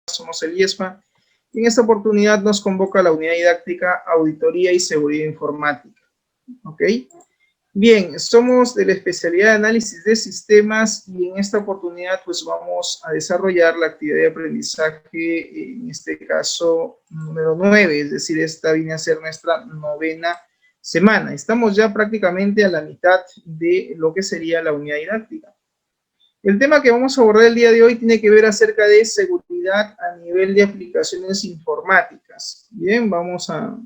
Somos el IESMA y en esta oportunidad nos convoca la unidad didáctica Auditoría y Seguridad Informática. ¿Ok? Bien, somos de la especialidad de Análisis de Sistemas y en esta oportunidad pues vamos a desarrollar la actividad de aprendizaje, en este caso número 9, es decir, esta viene a ser nuestra 9ª semana. Estamos ya prácticamente a la mitad de lo que sería la unidad didáctica. El tema que vamos a abordar el día de hoy tiene que ver acerca de seguridad a nivel de aplicaciones informáticas. Bien, vamos a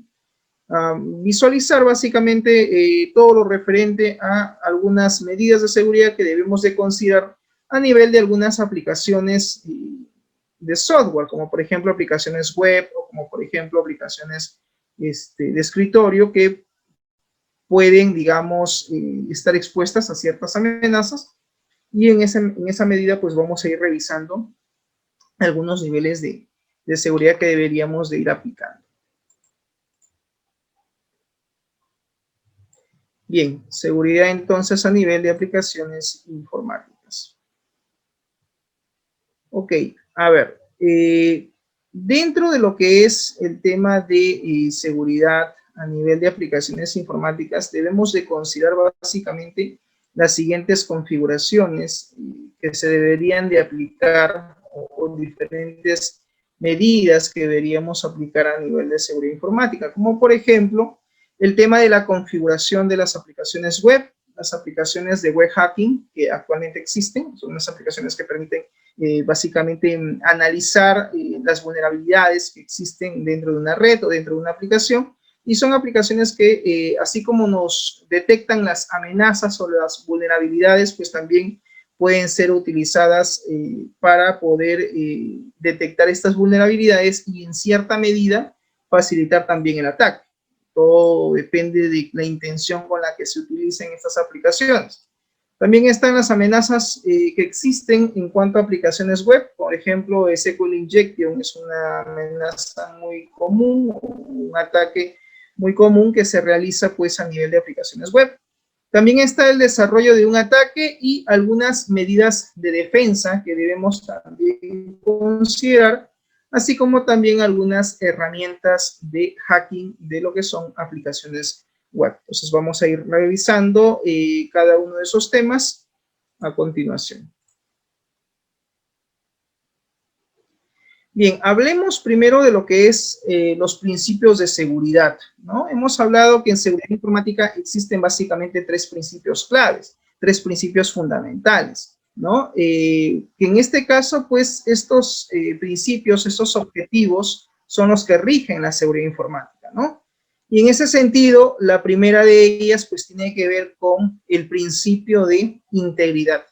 visualizar básicamente todo lo referente a algunas medidas de seguridad que debemos de considerar a nivel de algunas aplicaciones de software, como por ejemplo aplicaciones web o como por ejemplo aplicaciones de escritorio que pueden, digamos, estar expuestas a ciertas amenazas. Y en esa medida, pues vamos a ir revisando algunos niveles de seguridad que deberíamos de ir aplicando. Bien, seguridad entonces a nivel de aplicaciones informáticas. Ok, a ver, dentro de lo que es el tema de seguridad a nivel de aplicaciones informáticas, debemos de considerar básicamente las siguientes configuraciones que se deberían de aplicar o diferentes medidas que deberíamos aplicar a nivel de seguridad informática, como por ejemplo el tema de la configuración de las aplicaciones web, las aplicaciones de web hacking que actualmente existen, son unas aplicaciones que permiten básicamente analizar las vulnerabilidades que existen dentro de una red o dentro de una aplicación. Y son aplicaciones que, así como nos detectan las amenazas o las vulnerabilidades, pues también pueden ser utilizadas para poder detectar estas vulnerabilidades y en cierta medida facilitar también el ataque. Todo depende de la intención con la que se utilicen estas aplicaciones. También están las amenazas que existen en cuanto a aplicaciones web. Por ejemplo, SQL Injection es una amenaza muy común, un ataque muy común que se realiza pues a nivel de aplicaciones web. También está el desarrollo de un ataque y algunas medidas de defensa que debemos también considerar, así como también algunas herramientas de hacking de lo que son aplicaciones web. Entonces vamos a ir revisando cada uno de esos temas a continuación. Bien, hablemos primero de lo que es los principios de seguridad, ¿no? Hemos hablado que en seguridad informática existen básicamente 3 principios claves, 3 principios fundamentales, ¿no? Que en este caso, pues, estos principios, estos objetivos son los que rigen la seguridad informática, ¿no? Y en ese sentido, la primera de ellas, pues, tiene que ver con el principio de integridad,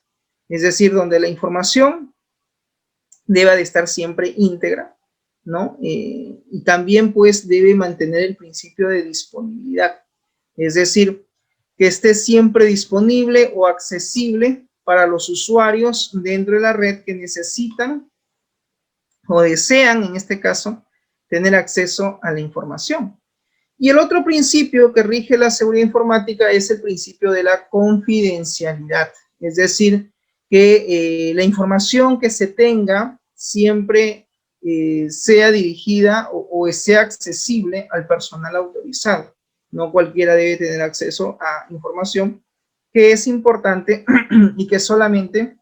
es decir, donde la información deba de estar siempre íntegra, ¿no? Y también, pues, debe mantener el principio de disponibilidad, es decir, que esté siempre disponible o accesible para los usuarios dentro de la red que necesitan o desean, en este caso, tener acceso a la información. Y el otro principio que rige la seguridad informática es el principio de la confidencialidad, es decir, que la información que se tenga siempre sea dirigida o sea accesible al personal autorizado. No cualquiera debe tener acceso a información que es importante y que solamente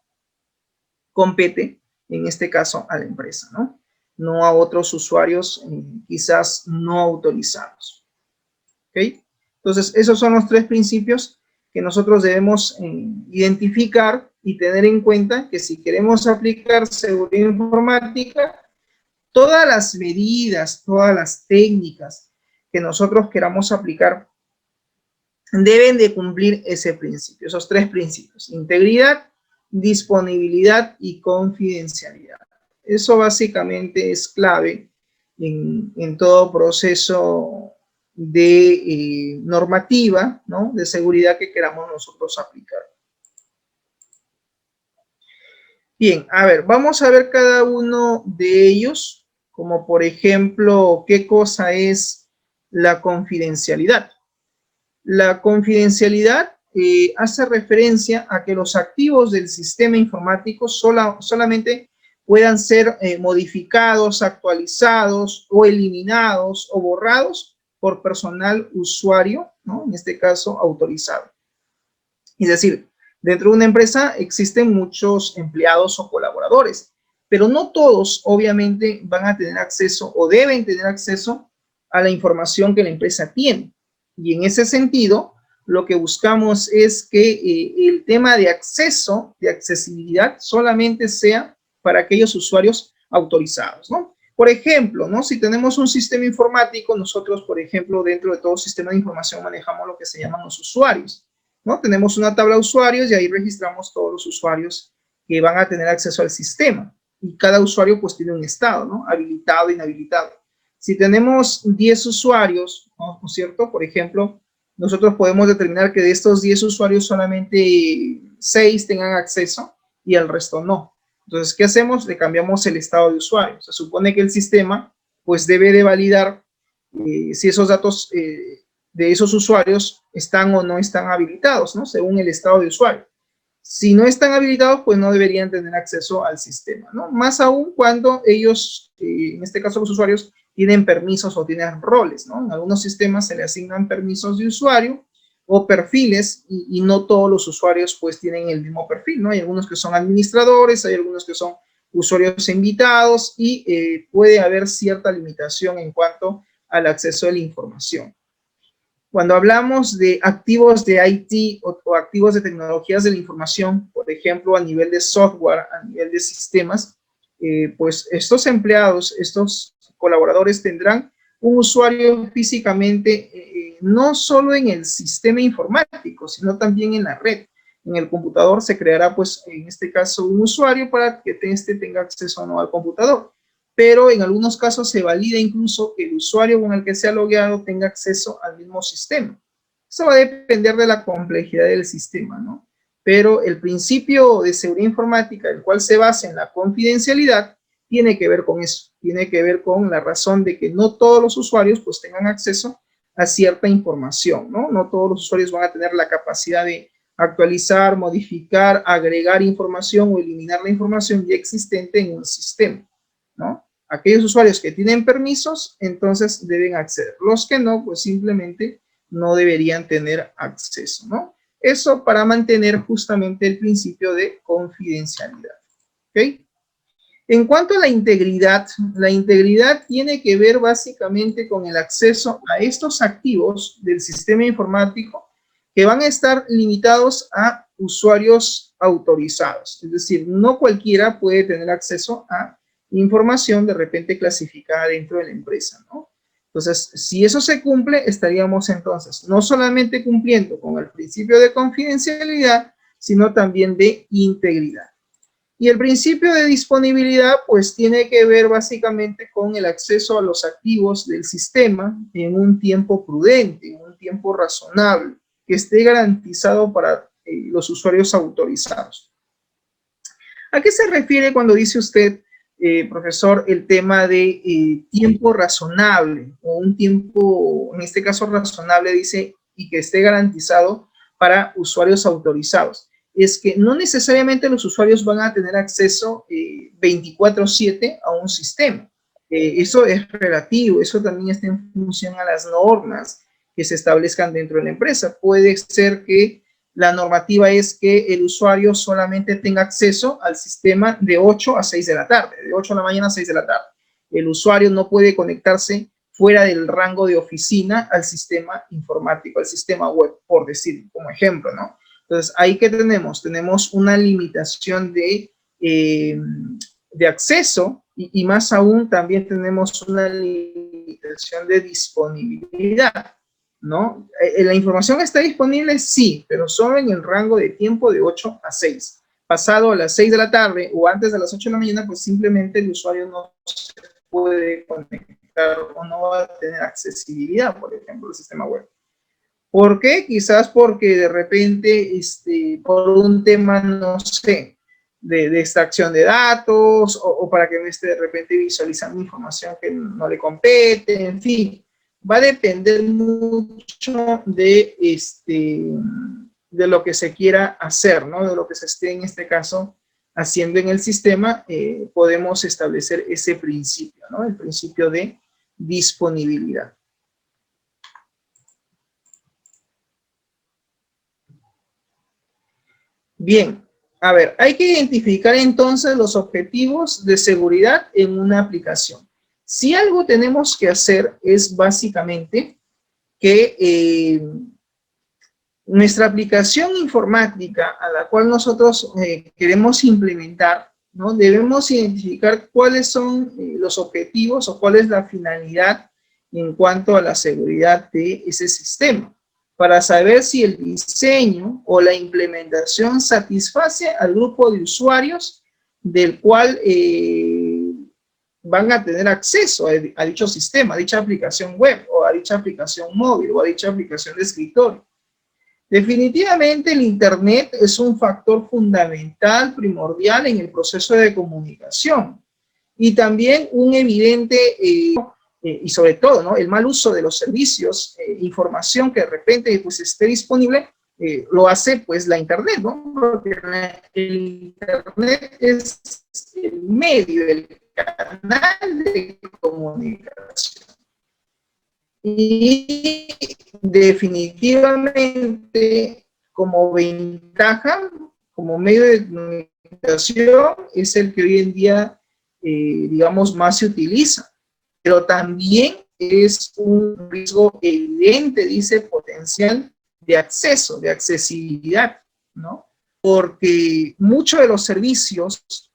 compete, en este caso, a la empresa, ¿no? No a otros usuarios quizás no autorizados. ¿Ok? Entonces, esos son los 3 principios que nosotros debemos identificar y tener en cuenta que si queremos aplicar seguridad informática, todas las medidas, todas las técnicas que nosotros queramos aplicar deben de cumplir ese principio, esos 3 principios: integridad, disponibilidad y confidencialidad. Eso básicamente es clave en todo proceso de normativa, ¿no?, de seguridad que queramos nosotros aplicar. Bien, a ver, vamos a ver cada uno de ellos, como por ejemplo, ¿qué cosa es la confidencialidad? La confidencialidad hace referencia a que los activos del sistema informático solamente puedan ser modificados, actualizados o eliminados o borrados por personal usuario, ¿no? En este caso, autorizado. Es decir, dentro de una empresa existen muchos empleados o colaboradores, pero no todos, obviamente, van a tener acceso o deben tener acceso a la información que la empresa tiene. Y en ese sentido, lo que buscamos es que el tema de acceso, de accesibilidad, solamente sea para aquellos usuarios autorizados, ¿no? Por ejemplo, ¿no? Si tenemos un sistema informático, nosotros, por ejemplo, dentro de todo sistema de información manejamos lo que se llaman los usuarios, ¿no? Tenemos una tabla de usuarios y ahí registramos todos los usuarios que van a tener acceso al sistema. Y cada usuario pues tiene un estado, ¿no? Habilitado, inhabilitado. Si tenemos 10 usuarios, ¿no es cierto? Por ejemplo, nosotros podemos determinar que de estos 10 usuarios solamente 6 tengan acceso y el resto no. Entonces, ¿qué hacemos? Le cambiamos el estado de usuario. Se supone que el sistema pues debe de validar si esos datos de esos usuarios están o no están habilitados, ¿no? Según el estado de usuario. Si no están habilitados, pues no deberían tener acceso al sistema, ¿no? Más aún cuando ellos, en este caso los usuarios, tienen permisos o tienen roles, ¿no? En algunos sistemas se le asignan permisos de usuario o perfiles y no todos los usuarios pues tienen el mismo perfil, ¿no? Hay algunos que son administradores, hay algunos que son usuarios invitados y puede haber cierta limitación en cuanto al acceso a la información. Cuando hablamos de activos de IT o activos de tecnologías de la información, por ejemplo, a nivel de software, a nivel de sistemas, pues estos empleados, estos colaboradores tendrán un usuario físicamente, no solo en el sistema informático, sino también en la red. En el computador se creará, pues, en este caso, un usuario para que éste tenga acceso o no al computador. Pero en algunos casos se valida incluso que el usuario con el que se ha logueado tenga acceso al mismo sistema. Eso va a depender de la complejidad del sistema, ¿no? Pero el principio de seguridad informática, el cual se basa en la confidencialidad, tiene que ver con eso, tiene que ver con la razón de que no todos los usuarios pues tengan acceso a cierta información, ¿no? No todos los usuarios van a tener la capacidad de actualizar, modificar, agregar información o eliminar la información ya existente en un sistema, ¿no? Aquellos usuarios que tienen permisos, entonces deben acceder. Los que no, pues simplemente no deberían tener acceso, ¿no? Eso para mantener justamente el principio de confidencialidad, ¿ok? En cuanto a la integridad tiene que ver básicamente con el acceso a estos activos del sistema informático que van a estar limitados a usuarios autorizados. Es decir, no cualquiera puede tener acceso a información de repente clasificada dentro de la empresa, ¿no? Entonces, si eso se cumple, estaríamos entonces no solamente cumpliendo con el principio de confidencialidad, sino también de integridad. Y el principio de disponibilidad, pues, tiene que ver básicamente con el acceso a los activos del sistema en un tiempo prudente, en un tiempo razonable, que esté garantizado para los usuarios autorizados. ¿A qué se refiere cuando dice usted, profesor, el tema de tiempo razonable o un tiempo, en este caso razonable, dice, y que esté garantizado para usuarios autorizados? Es que no necesariamente los usuarios van a tener acceso 24/7 a un sistema. Eso es relativo, eso también está en función a las normas que se establezcan dentro de la empresa. Puede ser que la normativa es que el usuario solamente tenga acceso al sistema de 8 a 6 de la tarde, de 8 de la mañana a 6 de la tarde. El usuario no puede conectarse fuera del rango de oficina al sistema informático, al sistema web, por decir como ejemplo, ¿no? Entonces, ahí que tenemos una limitación de acceso y más aún también tenemos una limitación de disponibilidad, ¿no? La información está disponible, sí, pero solo en el rango de tiempo de 8 a 6. Pasado a las 6 de la tarde o antes de las 8 de la mañana, pues simplemente el usuario no se puede conectar o no va a tener accesibilidad, por ejemplo, al sistema web. ¿Por qué? Quizás porque de repente, por un tema, no sé, de extracción de datos o para que no esté de repente visualizando información que no le compete, en fin. Va a depender mucho de de lo que se quiera hacer, ¿no? De lo que se esté, en este caso, haciendo en el sistema, podemos establecer ese principio, ¿no? El principio de disponibilidad. Bien, a ver, hay que identificar entonces los objetivos de seguridad en una aplicación. Si algo tenemos que hacer es básicamente que nuestra aplicación informática a la cual nosotros queremos implementar, ¿no? Debemos identificar cuáles son los objetivos o cuál es la finalidad en cuanto a la seguridad de ese sistema, para saber si el diseño o la implementación satisface al grupo de usuarios del cual van a tener acceso a dicho sistema, a dicha aplicación web, o a dicha aplicación móvil, o a dicha aplicación de escritorio. Definitivamente el Internet es un factor fundamental, primordial en el proceso de comunicación, y también un evidente, y sobre todo, ¿no?, el mal uso de los servicios, información que de repente pues, esté disponible, lo hace pues la Internet, ¿no? Porque el Internet es el medio, el canal de comunicación. Y definitivamente, como ventaja, como medio de comunicación, es el que hoy en día, digamos, más se utiliza. Pero también es un riesgo evidente, dice, potencial de acceso, de accesibilidad, ¿no? Porque muchos de los servicios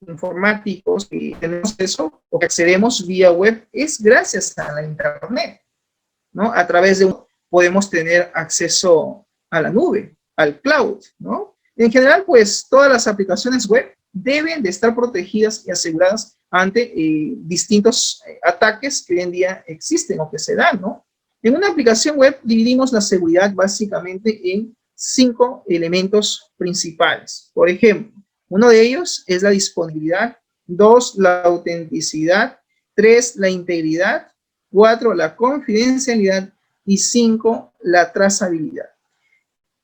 informáticos que tenemos acceso o que accedemos vía web es gracias a la Internet, ¿no? A través de podemos tener acceso a la nube, al cloud, ¿no? En general, pues, todas las aplicaciones web deben de estar protegidas y aseguradas ante distintos ataques que hoy en día existen o que se dan, ¿no? En una aplicación web dividimos la seguridad básicamente en 5 elementos principales. Por ejemplo, uno de ellos es la disponibilidad, 2, la autenticidad, 3, la integridad, 4, la confidencialidad y 5, la trazabilidad.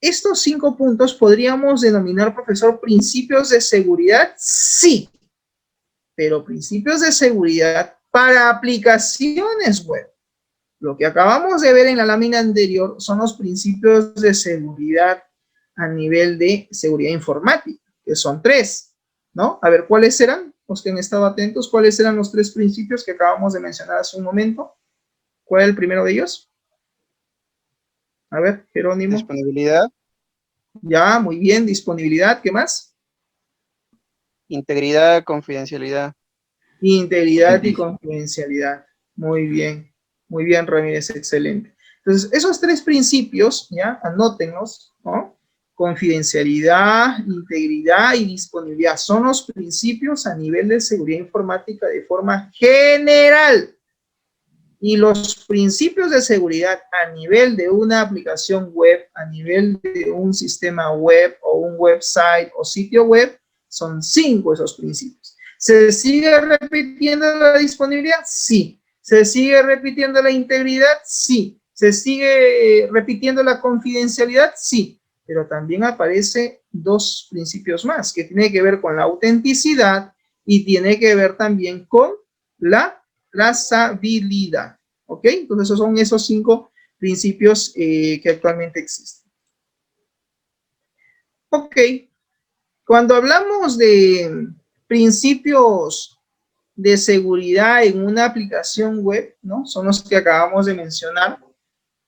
Estos 5 puntos podríamos denominar, profesor, principios de seguridad, sí, pero principios de seguridad para aplicaciones web. Lo que acabamos de ver en la lámina anterior son los principios de seguridad a nivel de seguridad informática, que son 3, ¿no? A ver, ¿cuáles eran? Los que han estado atentos, ¿cuáles eran los 3 principios que acabamos de mencionar hace un momento? ¿Cuál es el primero de ellos? A ver, Jerónimo. Disponibilidad. Ya, muy bien, disponibilidad, ¿qué más? Integridad, confidencialidad. Integridad y confidencialidad. Muy bien, Ramírez, excelente. Entonces, esos 3 principios, ya, anótenlos, ¿no? Confidencialidad, integridad y disponibilidad son los principios a nivel de seguridad informática de forma general. Y los principios de seguridad a nivel de una aplicación web, a nivel de un sistema web o un website o sitio web, son 5 esos principios. ¿Se sigue repitiendo la disponibilidad? Sí. ¿Se sigue repitiendo la integridad? Sí. ¿Se sigue repitiendo la confidencialidad? Sí. Pero también aparece 2 principios más, que tiene que ver con la autenticidad y tiene que ver también con la trazabilidad. ¿Ok? Entonces, esos son esos 5 principios que actualmente existen. Ok. Cuando hablamos de principios de seguridad en una aplicación web, ¿no? Son los que acabamos de mencionar.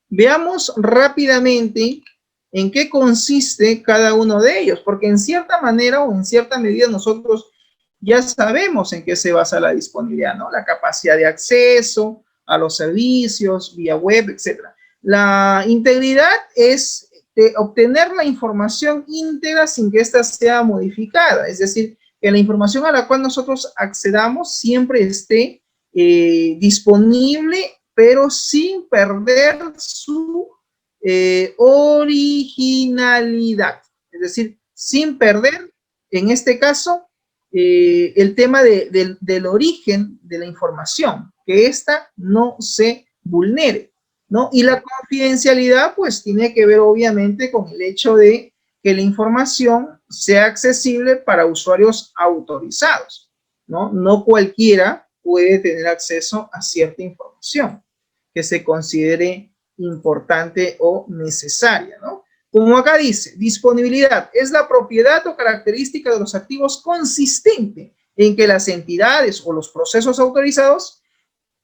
Veamos rápidamente en qué consiste cada uno de ellos, porque en cierta manera o en cierta medida nosotros ya sabemos en qué se basa la disponibilidad, ¿no? La capacidad de acceso a los servicios vía web, etc. La integridad es obtener la información íntegra sin que ésta sea modificada, es decir, que la información a la cual nosotros accedamos siempre esté disponible, pero sin perder su originalidad, es decir, sin perder, en este caso, el tema del origen de la información, que ésta no se vulnere. ¿no? Y la confidencialidad, pues, tiene que ver, obviamente, con el hecho de que la información sea accesible para usuarios autorizados, ¿no? No cualquiera puede tener acceso a cierta información que se considere importante o necesaria, ¿no? Como acá dice, disponibilidad es la propiedad o característica de los activos consistente en que las entidades o los procesos autorizados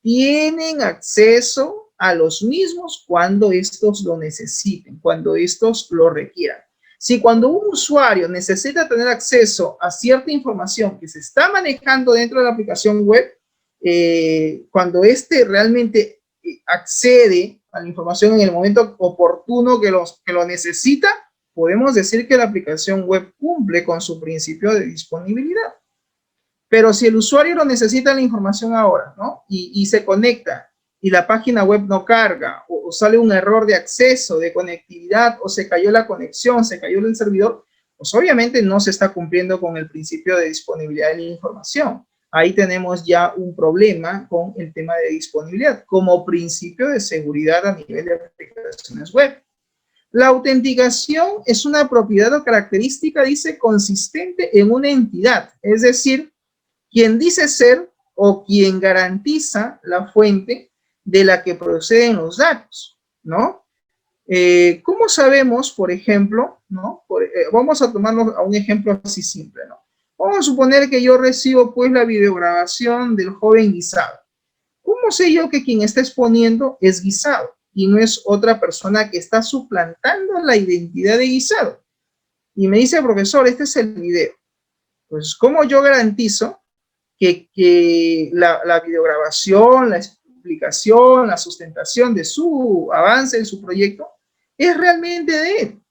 tienen acceso a los mismos cuando estos lo necesiten, cuando estos lo requieran. Si cuando un usuario necesita tener acceso a cierta información que se está manejando dentro de la aplicación web, cuando éste realmente accede a la información en el momento oportuno que lo necesita, podemos decir que la aplicación web cumple con su principio de disponibilidad. Pero si el usuario lo necesita la información ahora, ¿no? Y se conecta y la página web no carga, o sale un error de acceso, de conectividad, o se cayó la conexión, se cayó el servidor, pues obviamente no se está cumpliendo con el principio de disponibilidad de la información. Ahí tenemos ya un problema con el tema de disponibilidad como principio de seguridad a nivel de aplicaciones web. La autenticación es una propiedad o característica, dice, consistente en una entidad, es decir, quien dice ser o quien garantiza la fuente de la que proceden los datos, ¿no? ¿Cómo sabemos, por ejemplo, ¿no? Vamos a tomarnos a un ejemplo así simple, ¿no? Vamos a suponer que yo recibo, pues, la videograbación del joven Guisado. ¿Cómo sé yo que quien está exponiendo es Guisado y no es otra persona que está suplantando la identidad de Guisado? Y me dice, profesor, este es el video. Pues, ¿cómo yo garantizo que la videograbación, la explicación, la sustentación de su avance en su proyecto es realmente de él?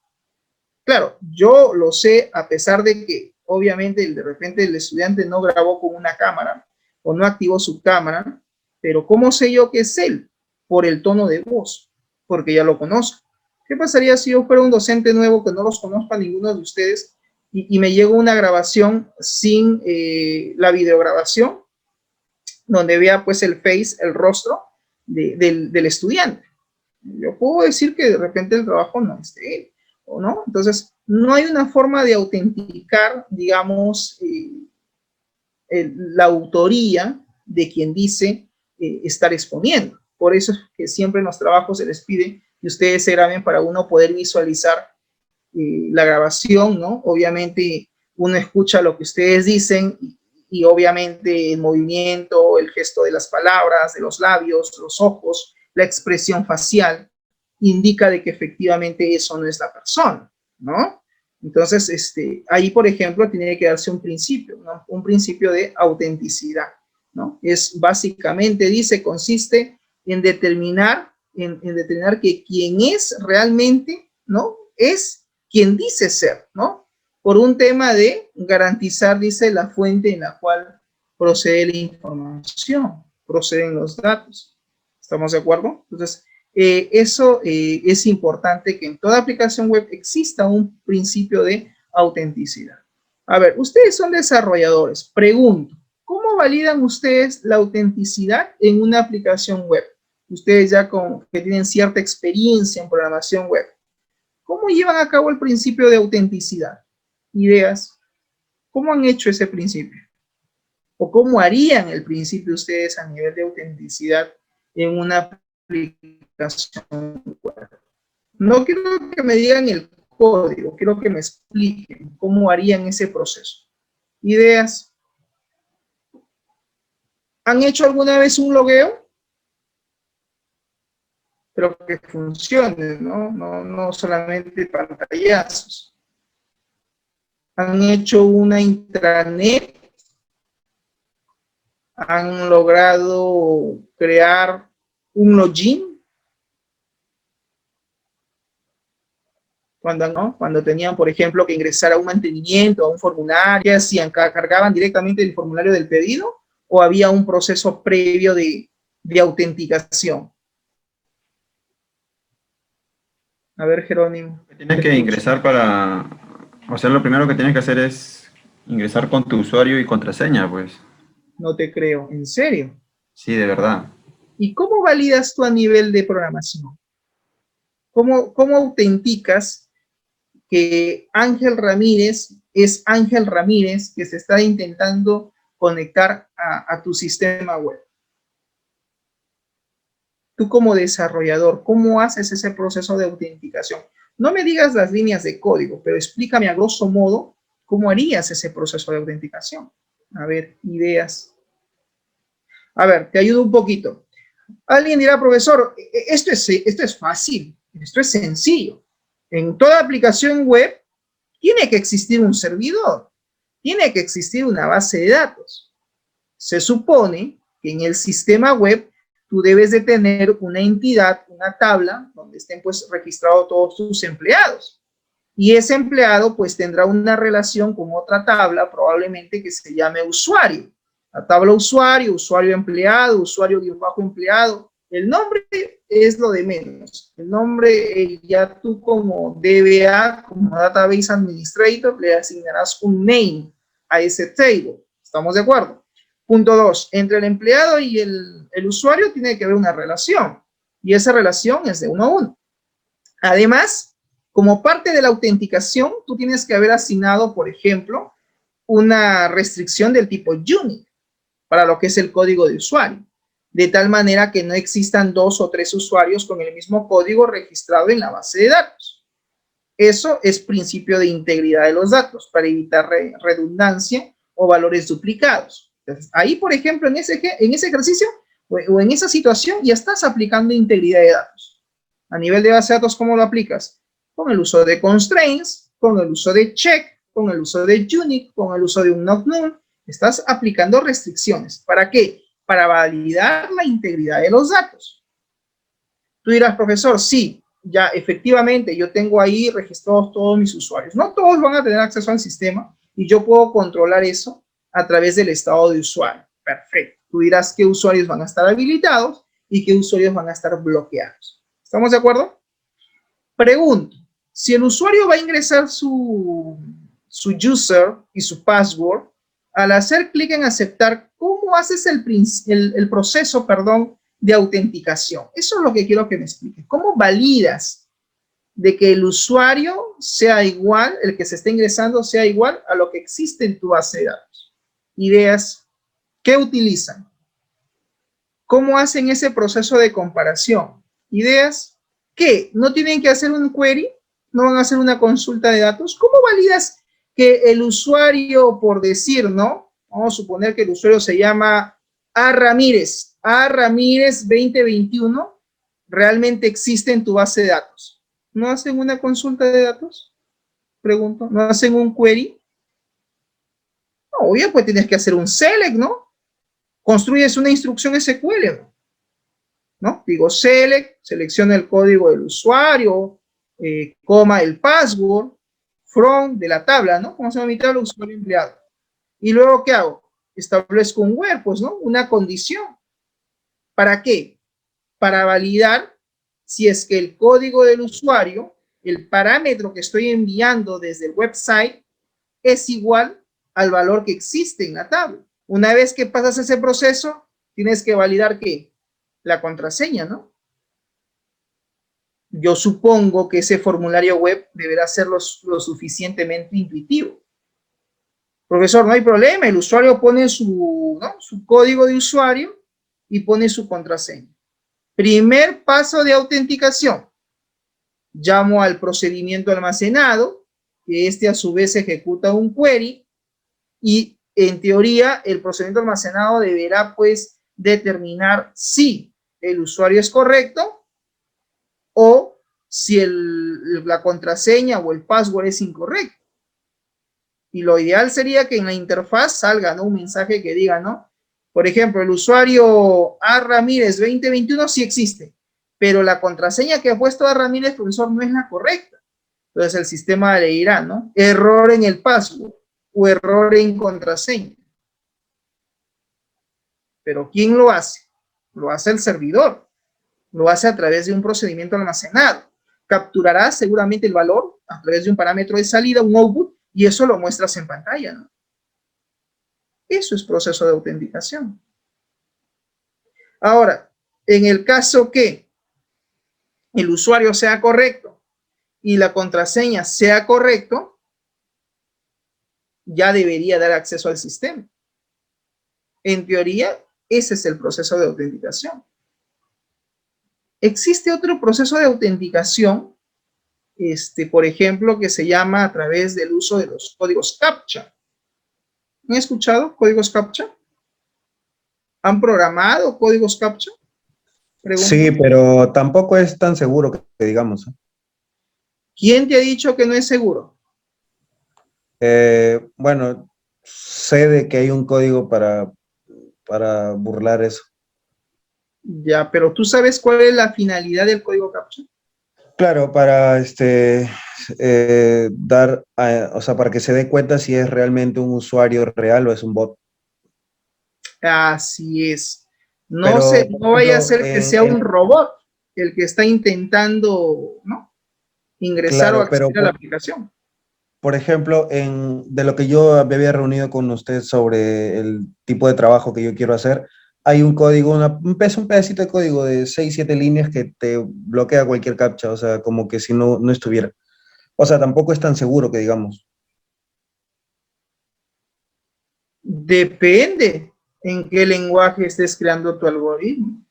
Claro, yo lo sé a pesar de que obviamente de repente el estudiante no grabó con una cámara o no activó su cámara, pero ¿cómo sé yo que es él? Por el tono de voz, porque ya lo conozco. ¿Qué pasaría si yo fuera un docente nuevo que no los conozca a ninguno de ustedes y me llega una grabación sin la videograbación, donde vea pues el face, el rostro del estudiante? Yo puedo decir que de repente el trabajo no es de él, ¿o no? Entonces, no hay una forma de autenticar, digamos, la autoría de quien dice estar exponiendo. Por eso es que siempre en los trabajos se les pide que ustedes se graben para uno poder visualizar la grabación, ¿no? Obviamente uno escucha lo que ustedes dicen y obviamente el movimiento, el gesto de las palabras, de los labios, los ojos, la expresión facial, indica de que efectivamente eso no es la persona, ¿no? Entonces, ahí, por ejemplo, tiene que darse un principio, ¿no? Un principio de autenticidad, ¿no? Es básicamente, dice, consiste en determinar que quien es realmente, ¿no? Es quien dice ser, ¿no? Por un tema de garantizar, dice, la fuente en la cual procede la información, proceden los datos. ¿Estamos de acuerdo? Entonces, eso es importante, que en toda aplicación web exista un principio de autenticidad. A ver, ustedes son desarrolladores. Pregunto, ¿cómo validan ustedes la autenticidad en una aplicación web? Ustedes ya que tienen cierta experiencia en programación web, ¿cómo llevan a cabo el principio de autenticidad? Ideas. ¿Cómo han hecho ese principio? ¿O cómo harían el principio ustedes a nivel de autenticidad en una aplicación web? No quiero que me digan el código, quiero que me expliquen cómo harían ese proceso. Ideas. ¿Han hecho alguna vez un logueo? Pero que funcione, ¿no? No solamente pantallazos. Han hecho una intranet, han logrado crear un login cuando tenían, por ejemplo, que ingresar a un mantenimiento, a un formulario, hacían, cargaban directamente el formulario del pedido o había un proceso previo de autenticación. A ver, Jerónimo. Tienes que ingresar o sea, lo primero que tienes que hacer es ingresar con tu usuario y contraseña, pues. No te creo, ¿en serio? Sí, de verdad. ¿Y cómo validas tú a nivel de programación? ¿Cómo autenticas que Ángel Ramírez es Ángel Ramírez que se está intentando conectar a tu sistema web? Tú como desarrollador, ¿cómo haces ese proceso de autenticación? No me digas las líneas de código, pero explícame a grosso modo cómo harías ese proceso de autenticación. A ver, ideas. A ver, te ayudo un poquito. Alguien dirá, profesor, esto es fácil, esto es sencillo. En toda aplicación web tiene que existir un servidor, tiene que existir una base de datos. Se supone que en el sistema web tú debes de tener una entidad, una tabla, donde estén pues registrados todos tus empleados. Y ese empleado pues tendrá una relación con otra tabla, probablemente que se llame usuario. La tabla usuario, usuario empleado, usuario-empleado. El nombre es lo de menos. El nombre ya tú como DBA, como Database Administrator, le asignarás un name a ese table. ¿Estamos de acuerdo? Punto 2. Entre el empleado y el usuario tiene que haber una relación. Y esa relación es de 1 a 1. Además, como parte de la autenticación, tú tienes que haber asignado, por ejemplo, una restricción del tipo unique para lo que es el código de usuario, de tal manera que no existan 2 o 3 usuarios con el mismo código registrado en la base de datos. Eso es principio de integridad de los datos para evitar redundancia o valores duplicados. Entonces, ahí, por ejemplo, en ese ejercicio o en esa situación ya estás aplicando integridad de datos. A nivel de base de datos, ¿cómo lo aplicas? Con el uso de constraints, con el uso de check, con el uso de unique, con el uso de un not null. Estás aplicando restricciones. ¿Para qué? Para validar la integridad de los datos. Tú dirás, profesor, sí, ya efectivamente yo tengo ahí registrados todos mis usuarios. No todos van a tener acceso al sistema y yo puedo controlar eso a través del estado de usuario. Perfecto. Tú dirás qué usuarios van a estar habilitados y qué usuarios van a estar bloqueados. ¿Estamos de acuerdo? Pregunto, si el usuario va a ingresar su user y su password, al hacer clic en aceptar, ¿cómo haces el proceso, de autenticación? Eso es lo que quiero que me expliques. ¿Cómo validas de que el usuario sea igual, el que se está ingresando sea igual a lo que existe en tu base de datos? Ideas, ¿qué utilizan? ¿Cómo hacen ese proceso de comparación? Ideas, ¿qué? ¿No tienen que hacer un query? ¿No van a hacer una consulta de datos? ¿Cómo validas que el usuario, por decir, ¿no? Vamos a suponer que el usuario se llama A. Ramírez 2021, realmente existe en tu base de datos. ¿No hacen una consulta de datos? Pregunto, ¿no hacen un query? No, obvio, pues tienes que hacer un select, ¿no? Construyes una instrucción SQL, ¿no? Digo select, selecciona el código del usuario, coma el password, from de la tabla, ¿no? ¿Cómo se llama mi tabla? Usuario empleado. Y luego, ¿qué hago? Establezco un where, pues, ¿no? Una condición. ¿Para qué? Para validar si es que el código del usuario, el parámetro que estoy enviando desde el website, es igual al valor que existe en la tabla. Una vez que pasas ese proceso, tienes que validar ¿qué? La contraseña, ¿no? Yo supongo que ese formulario web deberá ser lo suficientemente intuitivo. Profesor, no hay problema, el usuario pone su código de usuario y pone su contraseña. Primer paso de autenticación. Llamo al procedimiento almacenado, que este a su vez ejecuta un query y en teoría el procedimiento almacenado deberá pues determinar si el usuario es correcto o si la contraseña o el password es incorrecto. Y lo ideal sería que en la interfaz salga, ¿no? Un mensaje que diga, ¿no? Por ejemplo, el usuario A. Ramírez 2021 sí existe, pero la contraseña que ha puesto A. Ramírez, profesor, no es la correcta. Entonces el sistema le dirá, ¿no? Error en el password o error en contraseña. Pero ¿quién lo hace? Lo hace el servidor. Lo hace a través de un procedimiento almacenado. Capturará seguramente el valor a través de un parámetro de salida, un output, y eso lo muestras en pantalla, ¿no? Eso es proceso de autenticación. Ahora, En el caso que el usuario sea correcto y la contraseña sea correcto, ya debería dar acceso al sistema. En teoría, ese es el proceso de autenticación. Existe otro proceso de autenticación, por ejemplo, que se llama a través del uso de los códigos CAPTCHA. ¿Han escuchado códigos CAPTCHA? ¿Han programado códigos CAPTCHA? Pregunto. Sí, pero tampoco es tan seguro que digamos. ¿Quién te ha dicho que no es seguro? Bueno, sé de que hay un código para burlar eso. Ya, pero ¿tú sabes cuál es la finalidad del código CAPTCHA? Claro, para o sea, para que se dé cuenta si es realmente un usuario real o es un bot. Así es. No Pero, por vaya a ejemplo, ser que sea un robot el que está intentando, ¿no?, ingresar o claro, pero acceder a la aplicación. por ejemplo, de lo que yo me había reunido con usted sobre el tipo de trabajo que yo quiero hacer, hay un código, un pedacito de código de 6 7 líneas que te bloquea cualquier captcha, o sea, como que si no estuviera. O sea, tampoco es tan seguro que digamos. Depende en qué lenguaje estés creando tu algoritmo.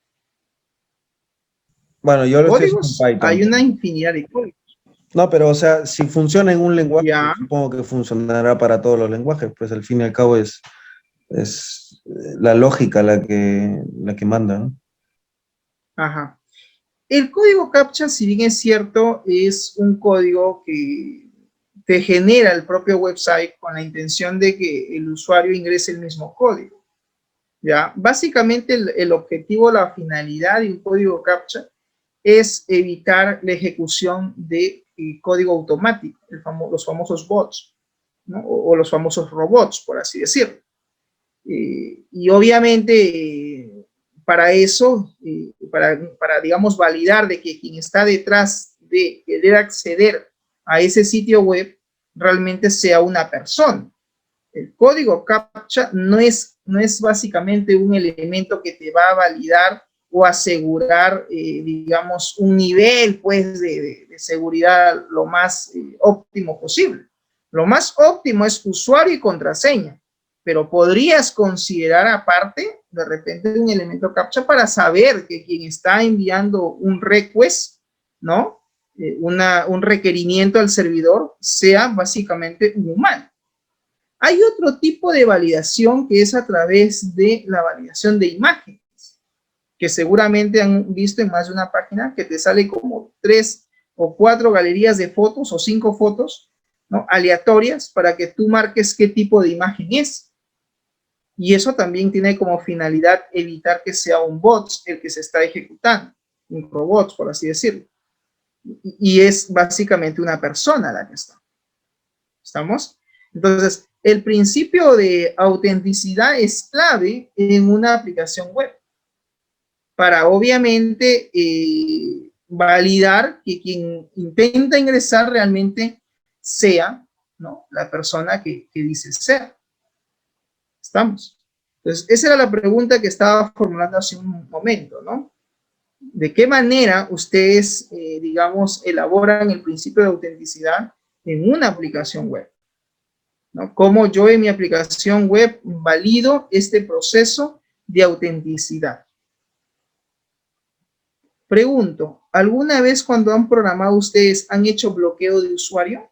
Bueno, yo lo estoy haciendo en Códigos, hay Python. una infinidad de códigos. No, pero o sea, si funciona en un lenguaje, Ya, supongo que funcionará para todos los lenguajes, pues al fin y al cabo es la lógica la que manda, ¿no? ajá. El código CAPTCHA, si bien es cierto, es un código que te genera el propio website con la intención de que el usuario ingrese el mismo código. ¿Ya? Básicamente el objetivo, la finalidad de un código CAPTCHA es evitar la ejecución de código automático, los famosos bots, ¿no?, o los famosos robots, por así decirlo. Y obviamente para eso, digamos, validar de que quien está detrás de querer acceder a ese sitio web realmente sea una persona. El código CAPTCHA no es básicamente un elemento que te va a validar o asegurar, digamos, un nivel, pues, de seguridad lo más óptimo posible. Lo más óptimo es usuario y contraseña, pero podrías considerar aparte, de repente, un elemento CAPTCHA para saber que quien está enviando un request, ¿no?, un requerimiento al servidor, sea básicamente un humano. Hay otro tipo de validación que es a través de la validación de imágenes, que seguramente han visto en más de una página, que te sale como 3 o 4 galerías de fotos o 5 fotos, ¿no?, aleatorias para que tú marques qué tipo de imagen es. Y eso también tiene como finalidad evitar que sea un bot el que se está ejecutando, un robot, por así decirlo. Y es básicamente una persona la que está. ¿Estamos? Entonces, el principio de autenticidad es clave en una aplicación web para, obviamente, validar que quien intenta ingresar realmente sea, ¿no?, la persona que dice ser. ¿Estamos? Entonces, esa era la pregunta que estaba formulando hace un momento, ¿no? ¿De qué manera ustedes, digamos, elaboran el principio de autenticidad en una aplicación web? ¿No? ¿Cómo yo en mi aplicación web valido este proceso de autenticidad? Pregunto, ¿alguna vez cuando han programado ustedes han hecho bloqueo de usuario?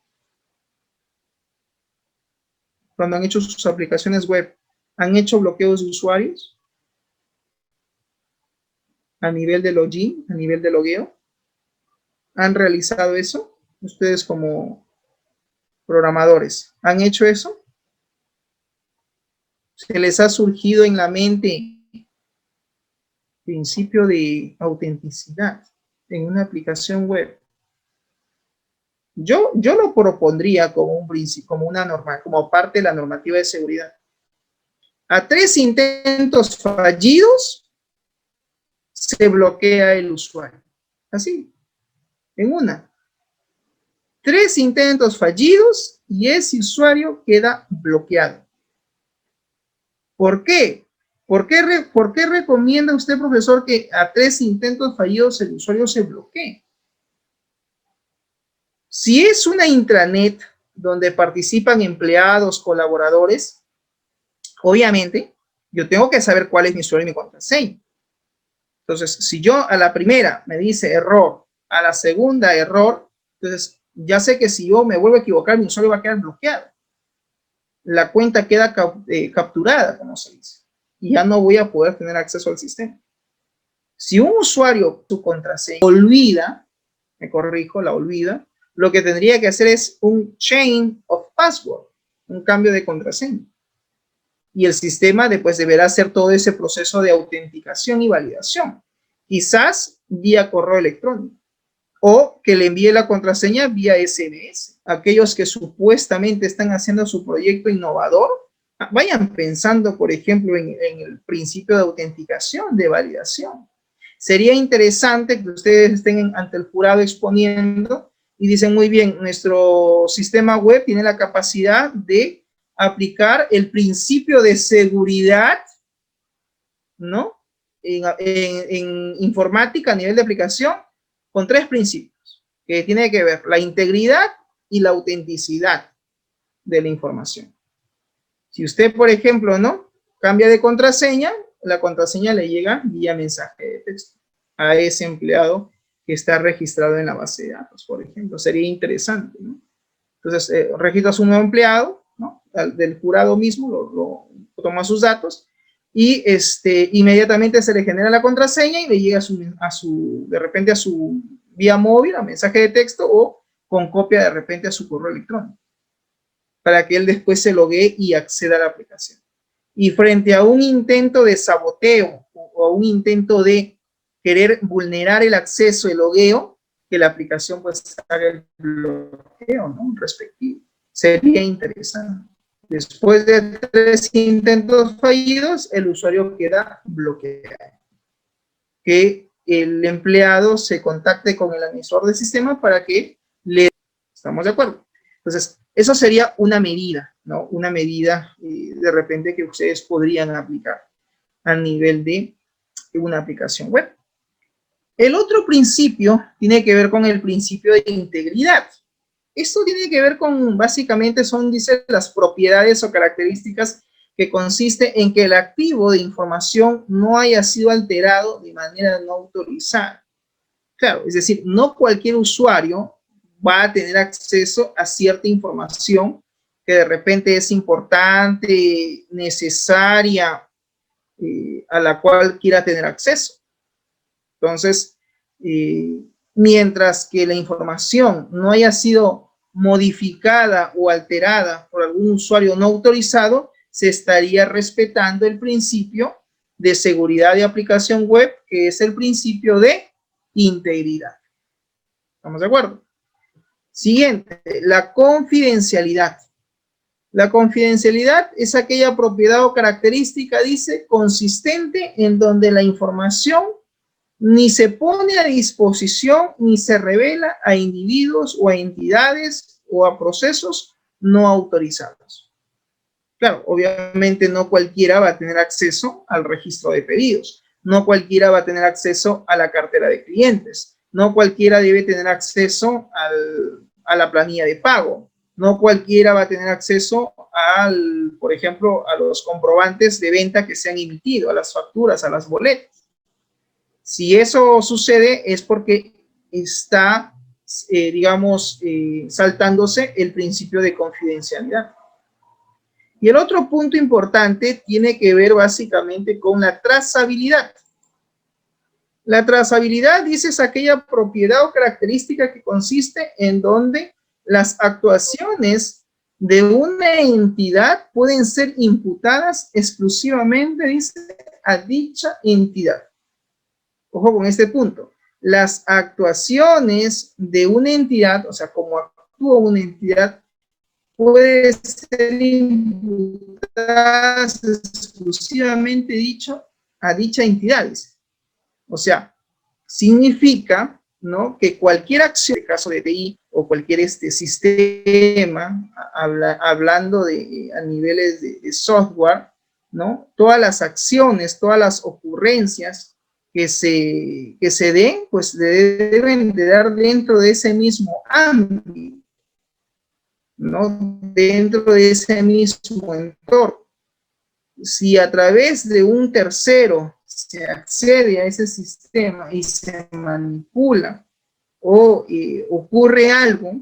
Cuando han hecho sus aplicaciones web, ¿han hecho bloqueos de usuarios? A nivel de login, a nivel de logueo. ¿Han realizado eso? Ustedes como programadores, ¿han hecho eso? ¿Se les ha surgido en la mente principio de autenticidad en una aplicación web? Yo lo propondría como un principio, como una norma, como parte de la normativa de seguridad. A 3 intentos fallidos se bloquea el usuario. Así, en una. 3 intentos fallidos y ese usuario queda bloqueado. ¿Por qué? ¿Por qué recomienda usted, profesor, que a 3 intentos fallidos el usuario se bloquee? Si es una intranet donde participan empleados, colaboradores, obviamente yo tengo que saber cuál es mi usuario y mi contraseña. Entonces, si yo a la primera me dice error, a la segunda error, entonces ya sé que si yo me vuelvo a equivocar, mi usuario va a quedar bloqueado. La cuenta queda capturada, como se dice, y ya no voy a poder tener acceso al sistema. Si un usuario su contraseña olvida, me corrijo, la olvida, lo que tendría que hacer es un change of password, un cambio de contraseña. Y el sistema después deberá hacer todo ese proceso de autenticación y validación. Quizás vía correo electrónico. O que le envíe la contraseña vía SMS. Aquellos que supuestamente están haciendo su proyecto innovador, vayan pensando, por ejemplo, en el principio de autenticación, de validación. Sería interesante que ustedes estén ante el jurado exponiendo y dicen, muy bien, nuestro sistema web tiene la capacidad de aplicar el principio de seguridad, ¿no? En informática a nivel de aplicación, con 3 principios, que tiene que ver la integridad y la autenticidad de la información. Si usted, por ejemplo, ¿no?, cambia de contraseña, la contraseña le llega vía mensaje de texto a ese empleado que está registrado en la base de datos, por ejemplo. Sería interesante, ¿no? Entonces, registras un nuevo empleado, ¿no?, del jurado mismo, lo toma sus datos, y inmediatamente se le genera la contraseña y le llega de repente a su vía móvil, a mensaje de texto, o con copia de repente a su correo electrónico, para que él después se loguee y acceda a la aplicación. Y frente a un intento de saboteo o a un intento de querer vulnerar el acceso, el logueo, que la aplicación pues haga el bloqueo, ¿no?, respectivo. Sería interesante. Después de 3 intentos fallidos, el usuario queda bloqueado. Que el empleado se contacte con el administrador del sistema para que le... ¿Estamos de acuerdo? Entonces, eso sería una medida, ¿no? Una medida de repente que ustedes podrían aplicar a nivel de una aplicación web. El otro principio tiene que ver con el principio de integridad. Esto tiene que ver con, básicamente, dice, las propiedades o características que consiste en que el activo de información no haya sido alterado de manera no autorizada. Claro, es decir, no cualquier usuario va a tener acceso a cierta información que de repente es importante, necesaria, a la cual quiera tener acceso. Entonces, mientras que la información no haya sido modificada o alterada por algún usuario no autorizado, se estaría respetando el principio de seguridad de aplicación web, que es el principio de integridad. ¿Estamos de acuerdo? Siguiente, la confidencialidad. La confidencialidad es aquella propiedad o característica, dice, consistente en donde la información ni se pone a disposición ni se revela a individuos o a entidades o a procesos no autorizados. Claro, obviamente no cualquiera va a tener acceso al registro de pedidos, no cualquiera va a tener acceso a la cartera de clientes, no cualquiera debe tener acceso a la planilla de pago, no cualquiera va a tener acceso por ejemplo, a los comprobantes de venta que se han emitido, a las facturas, a las boletas. Si eso sucede es porque está, digamos, saltándose el principio de confidencialidad. Y el otro punto importante tiene que ver básicamente con la trazabilidad. La trazabilidad, dice, es aquella propiedad o característica que consiste en donde las actuaciones de una entidad pueden ser imputadas exclusivamente, dice, a dicha entidad. Ojo con este punto. Las actuaciones de una entidad, o sea, como actúa una entidad, puede ser imputadas exclusivamente, dicho, a dicha entidad. O sea, significa, ¿no?, que cualquier acción, en el caso de TI o cualquier sistema, hablando a niveles de software, ¿no? Todas las acciones, todas las ocurrencias que se den, pues deben de dar dentro de ese mismo ámbito, ¿no? Dentro de ese mismo entorno. Si a través de un tercero se accede a ese sistema y se manipula o ocurre algo,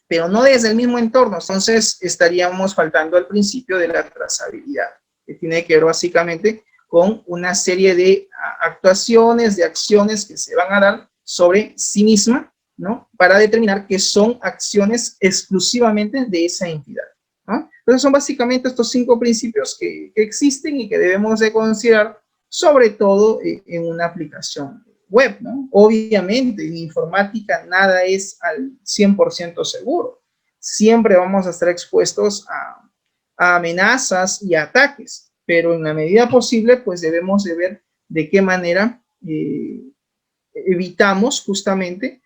pero no desde el mismo entorno, entonces estaríamos faltando al principio de la trazabilidad, que tiene que ver básicamente con una serie de actuaciones, de acciones que se van a dar sobre sí misma, ¿no? Para determinar que son acciones exclusivamente de esa entidad, ¿no? Entonces son básicamente estos 5 principios que existen y que debemos de considerar, sobre todo en una aplicación web, ¿no? Obviamente en informática nada es al 100% seguro. Siempre vamos a estar expuestos a amenazas y a ataques, pero en la medida posible pues debemos de ver de qué manera evitamos justamente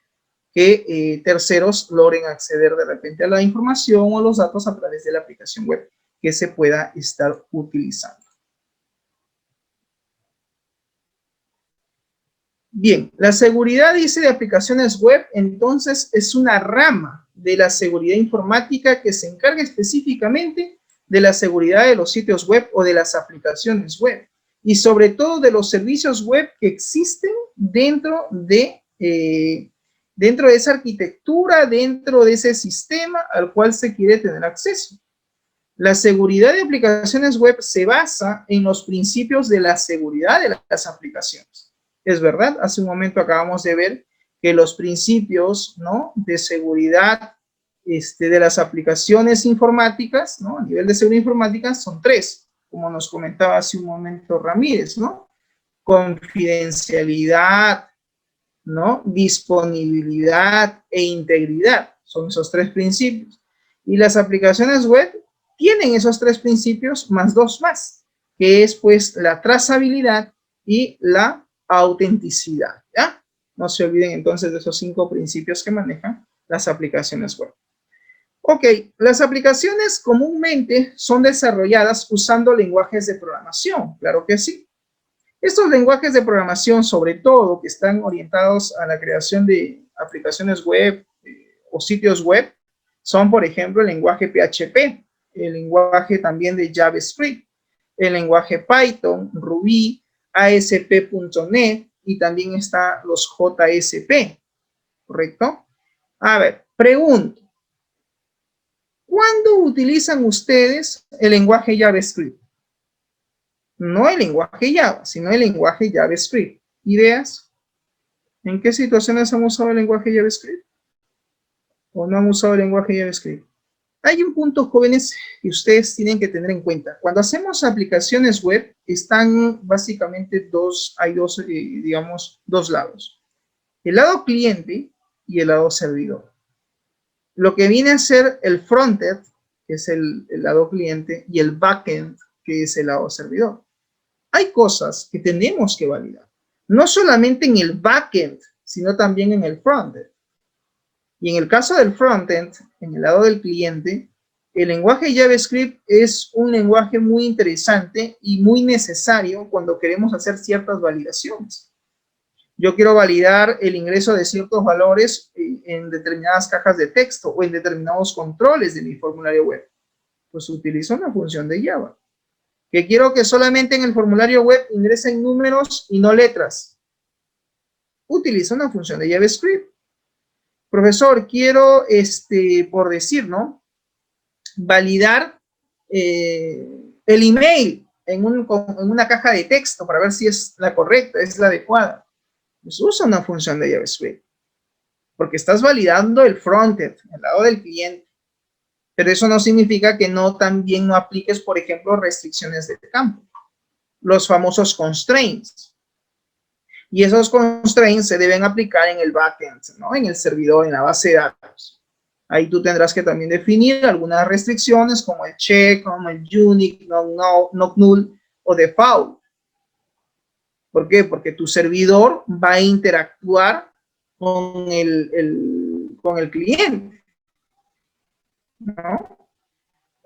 que terceros logren acceder de repente a la información o los datos a través de la aplicación web que se pueda estar utilizando. Bien, la seguridad, dice, de aplicaciones web, entonces es una rama de la seguridad informática que se encarga específicamente de la seguridad de los sitios web o de las aplicaciones web y sobre todo de los servicios web que existen dentro de esa arquitectura, dentro de ese sistema al cual se quiere tener acceso. La seguridad de aplicaciones web se basa en los principios de la seguridad de las aplicaciones. Es verdad, hace un momento acabamos de ver que los principios, ¿no?, de seguridad de las aplicaciones informáticas, ¿no?, a nivel de seguridad informática son 3, como nos comentaba hace un momento Ramírez, ¿no? Confidencialidad, ¿no?, disponibilidad e integridad. Son esos 3 principios. Y las aplicaciones web tienen esos 3 principios más 2 más, que es pues la trazabilidad y la autenticidad, ¿ya? No se olviden entonces de esos 5 principios que manejan las aplicaciones web. Ok, las aplicaciones comúnmente son desarrolladas usando lenguajes de programación, claro que sí. Estos lenguajes de programación, sobre todo, que están orientados a la creación de aplicaciones web o sitios web, son, por ejemplo, el lenguaje PHP, el lenguaje también de JavaScript, el lenguaje Python, Ruby, ASP.NET y también está los JSP, ¿correcto? A ver, pregunto, ¿cuándo utilizan ustedes el lenguaje JavaScript? No el lenguaje Java, sino el lenguaje JavaScript. ¿Ideas? ¿En qué situaciones han usado el lenguaje JavaScript? ¿O no han usado el lenguaje JavaScript? Hay un punto, jóvenes, que ustedes tienen que tener en cuenta. Cuando hacemos aplicaciones web, están básicamente hay dos, digamos, dos lados. El lado cliente y el lado servidor. Lo que viene a ser el frontend, que es el lado cliente, y el backend, que es el lado servidor. Hay cosas que tenemos que validar. No solamente en el backend, sino también en el frontend. Y en el caso del frontend, en el lado del cliente, el lenguaje JavaScript es un lenguaje muy interesante y muy necesario cuando queremos hacer ciertas validaciones. Yo quiero validar el ingreso de ciertos valores en determinadas cajas de texto o en determinados controles de mi formulario web. Pues utilizo una función de Java. Que quiero que solamente en el formulario web ingresen números y no letras. Utilizo una función de JavaScript. Profesor, quiero, por decir, ¿no?, validar el email en una caja de texto para ver si es la correcta, es la adecuada. Pues usa una función de JavaScript, porque estás validando el frontend, el lado del cliente. Pero eso no significa que también no apliques, por ejemplo, restricciones de campo, los famosos constraints. Y esos constraints se deben aplicar en el backend, ¿no?, en el servidor, en la base de datos. Ahí tú tendrás que también definir algunas restricciones como el check, como el unique, not null o default. ¿Por qué? Porque tu servidor va a interactuar con el cliente, ¿no?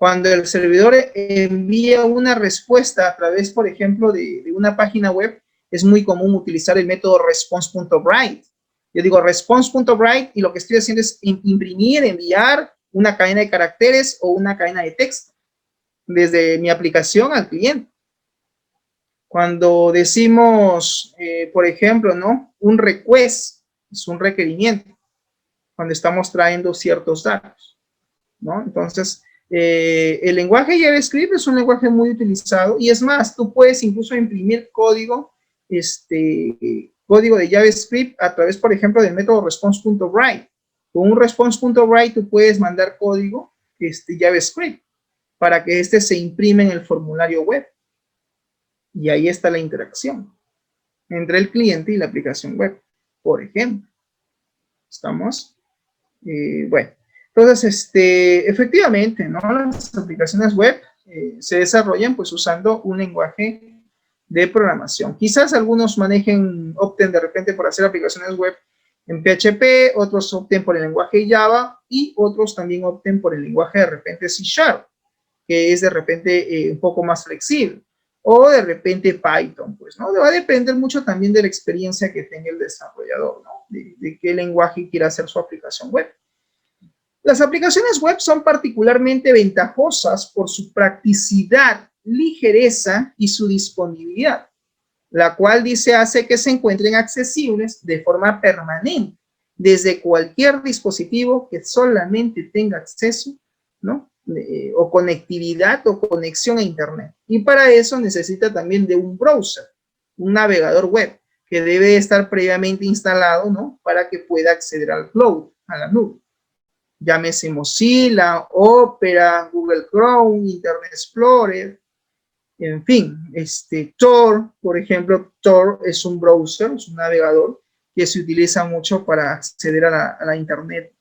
Cuando el servidor envía una respuesta a través, por ejemplo, de una página web, es muy común utilizar el método response.write. Yo digo response.write y lo que estoy haciendo es imprimir, enviar una cadena de caracteres o una cadena de texto desde mi aplicación al cliente. Cuando decimos, por ejemplo, ¿no? Un request es un requerimiento cuando estamos trayendo ciertos datos, ¿no? Entonces, el lenguaje JavaScript es un lenguaje muy utilizado y es más, tú puedes incluso imprimir código, código de JavaScript a través, por ejemplo, del método response.write. Con un response.write tú puedes mandar código JavaScript para que se imprime en el formulario web. Y ahí está la interacción entre el cliente y la aplicación web, por ejemplo. ¿Estamos? Bueno, entonces, efectivamente, ¿no? Las aplicaciones web se desarrollan pues usando un lenguaje de programación. Quizás algunos opten de repente por hacer aplicaciones web en PHP, otros opten por el lenguaje Java y otros también opten por el lenguaje de repente C#, que es de repente un poco más flexible, o de repente Python, pues, ¿no? Va a depender mucho también de la experiencia que tenga el desarrollador, ¿no? De qué lenguaje quiera hacer su aplicación web. Las aplicaciones web son particularmente ventajosas por su practicidad, ligereza y su disponibilidad, la cual hace que se encuentren accesibles de forma permanente desde cualquier dispositivo que solamente tenga acceso, ¿no? O conectividad o conexión a internet. Y para eso necesita también de un browser, un navegador web, que debe estar previamente instalado, ¿no? Para que pueda acceder al cloud, a la nube. Llámese Mozilla, Opera, Google Chrome, Internet Explorer, en fin, Tor, por ejemplo, Tor es un browser, es un navegador que se utiliza mucho para acceder a la internet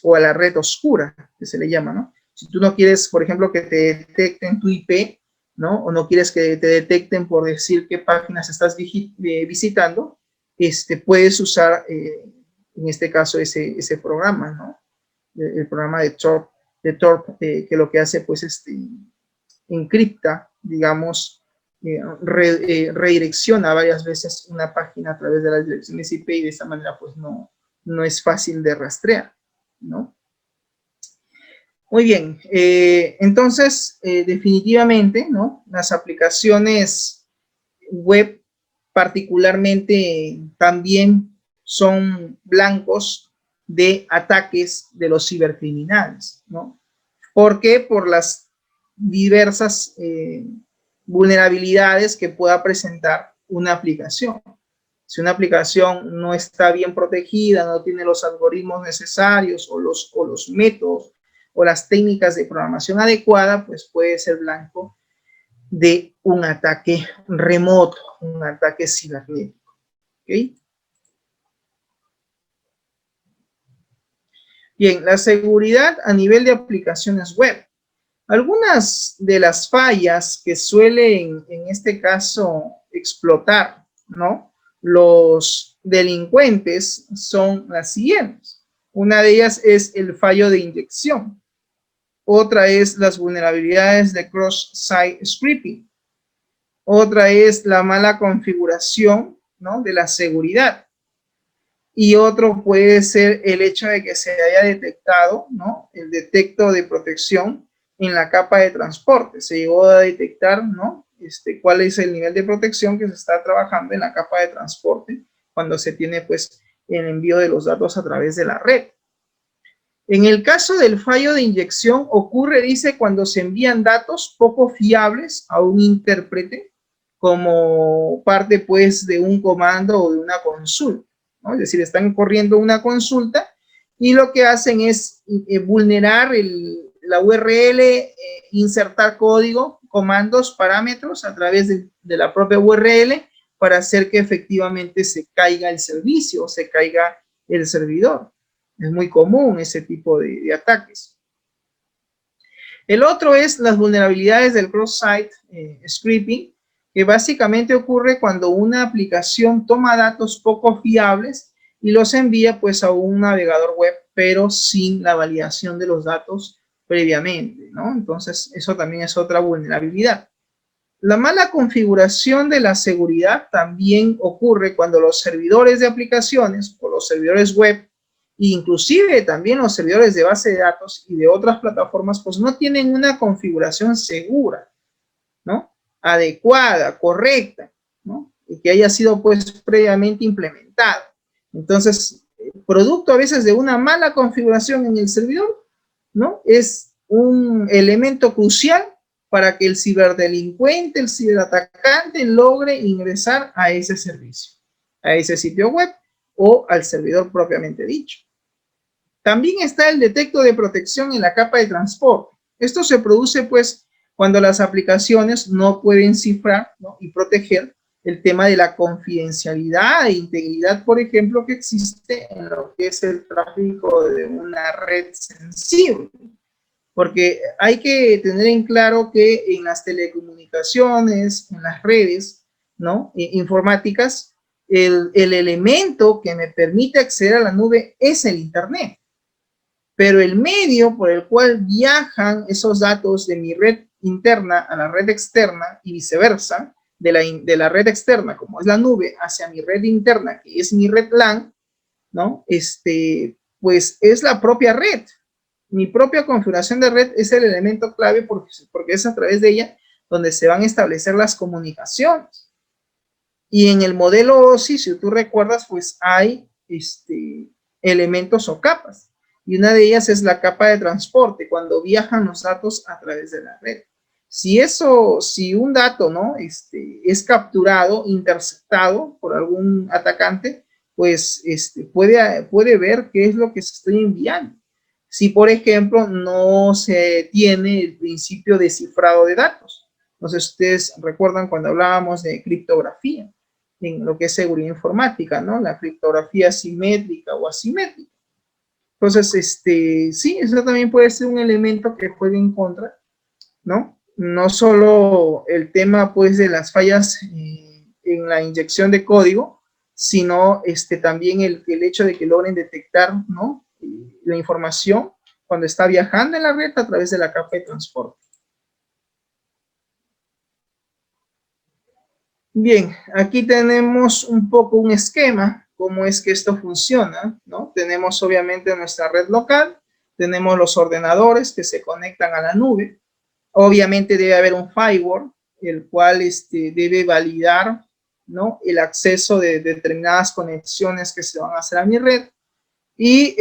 o a la red oscura, que se le llama, ¿no? Si tú no quieres, por ejemplo, que te detecten tu IP, ¿no? O no quieres que te detecten por decir qué páginas estás visitando, puedes usar, en este caso, ese programa, ¿no? El programa de Tor, que lo que hace, pues, encripta, digamos, redirecciona varias veces una página a través de las direcciones IP y de esa manera, pues, no es fácil de rastrear, ¿no? Muy bien, entonces, definitivamente, ¿no? Las aplicaciones web particularmente también son blancos de ataques de los cibercriminales, ¿no? ¿Por qué? Por las diversas vulnerabilidades que pueda presentar una aplicación. Si una aplicación no está bien protegida, no tiene los algoritmos necesarios o los métodos o las técnicas de programación adecuada, pues puede ser blanco de un ataque remoto, un ataque cibernético. ¿Okay? Bien, la seguridad a nivel de aplicaciones web. Algunas de las fallas que suelen, en este caso, explotar, ¿no? Los delincuentes son las siguientes. Una de ellas es el fallo de inyección. Otra es las vulnerabilidades de cross-site scripting. Otra es la mala configuración, ¿no? De la seguridad. Y otro puede ser el hecho de que se haya detectado, ¿no? El detecto de protección en la capa de transporte. Se llegó a detectar, ¿no? Cuál es el nivel de protección que se está trabajando en la capa de transporte cuando se tiene, pues, el envío de los datos a través de la red. En el caso del fallo de inyección ocurre, dice, cuando se envían datos poco fiables a un intérprete como parte, pues, de un comando o de una consulta, ¿no? Es decir, están corriendo una consulta y lo que hacen es vulnerar la URL, insertar código, comandos, parámetros a través de la propia URL para hacer que efectivamente se caiga el servicio o se caiga el servidor. Es muy común ese tipo de ataques. El otro es las vulnerabilidades del cross-site scripting, que básicamente ocurre cuando una aplicación toma datos poco fiables y los envía, pues, a un navegador web, pero sin la validación de los datos previamente, ¿no? Entonces, eso también es otra vulnerabilidad. La mala configuración de la seguridad también ocurre cuando los servidores de aplicaciones o los servidores web, inclusive también los servidores de base de datos y de otras plataformas, pues no tienen una configuración segura, ¿no? Adecuada, correcta, ¿no? Y que haya sido pues previamente implementada. Entonces, producto a veces de una mala configuración en el servidor, ¿no? Es un elemento crucial para que el ciberdelincuente, el ciberatacante logre ingresar a ese servicio, a ese sitio web o al servidor propiamente dicho. También está el detector de protección en la capa de transporte. Esto se produce pues cuando las aplicaciones no pueden cifrar, ¿no?, y proteger el tema de la confidencialidad e integridad, por ejemplo, que existe en lo que es el tráfico de una red sensible. Porque hay que tener en claro que en las telecomunicaciones, en las redes, ¿no?, informáticas, el elemento que me permite acceder a la nube es el Internet. Pero el medio por el cual viajan esos datos de mi red interna a la red externa y viceversa, de la red externa, como es la nube, hacia mi red interna, que es mi red LAN, ¿no? Pues es la propia red. Mi propia configuración de red es el elemento clave porque es a través de ella donde se van a establecer las comunicaciones. Y en el modelo OSI, si tú recuerdas, pues hay elementos o capas. Y una de ellas es la capa de transporte, cuando viajan los datos a través de la red. Si un dato, ¿no?, es capturado, interceptado por algún atacante, pues puede ver qué es lo que se está enviando. Si, por ejemplo, no se tiene el principio de cifrado de datos. Entonces, ustedes recuerdan cuando hablábamos de criptografía, en lo que es seguridad informática, ¿no? La criptografía simétrica o asimétrica. Entonces, sí, eso también puede ser un elemento que juegue en contra, ¿no? No solo el tema, pues, de las fallas en la inyección de código, sino también el hecho de que logren detectar, ¿no?, la información cuando está viajando en la red a través de la capa de transporte. Bien, aquí tenemos un poco un esquema, cómo es que esto funciona, ¿no? Tenemos obviamente nuestra red local, tenemos los ordenadores que se conectan a la nube, obviamente debe haber un firewall, el cual debe validar, ¿no?, el acceso de determinadas conexiones que se van a hacer a mi red, y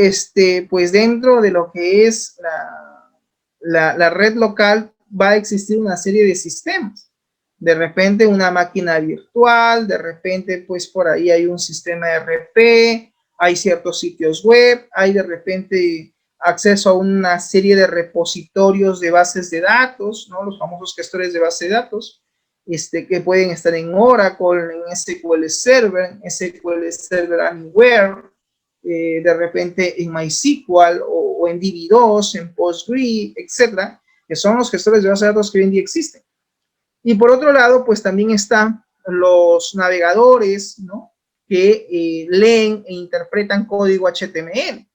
pues dentro de lo que es la red local va a existir una serie de sistemas. De repente una máquina virtual, de repente pues por ahí hay un sistema ERP, hay ciertos sitios web, hay de repente acceso a una serie de repositorios de bases de datos, ¿no?, los famosos gestores de base de datos, que pueden estar en Oracle, en SQL Server Anywhere, de repente en MySQL o en DB2, en PostgreSQL, etcétera, que son los gestores de base de datos que hoy en día existen. Y por otro lado, pues también están los navegadores, ¿no?, que leen e interpretan código HTML.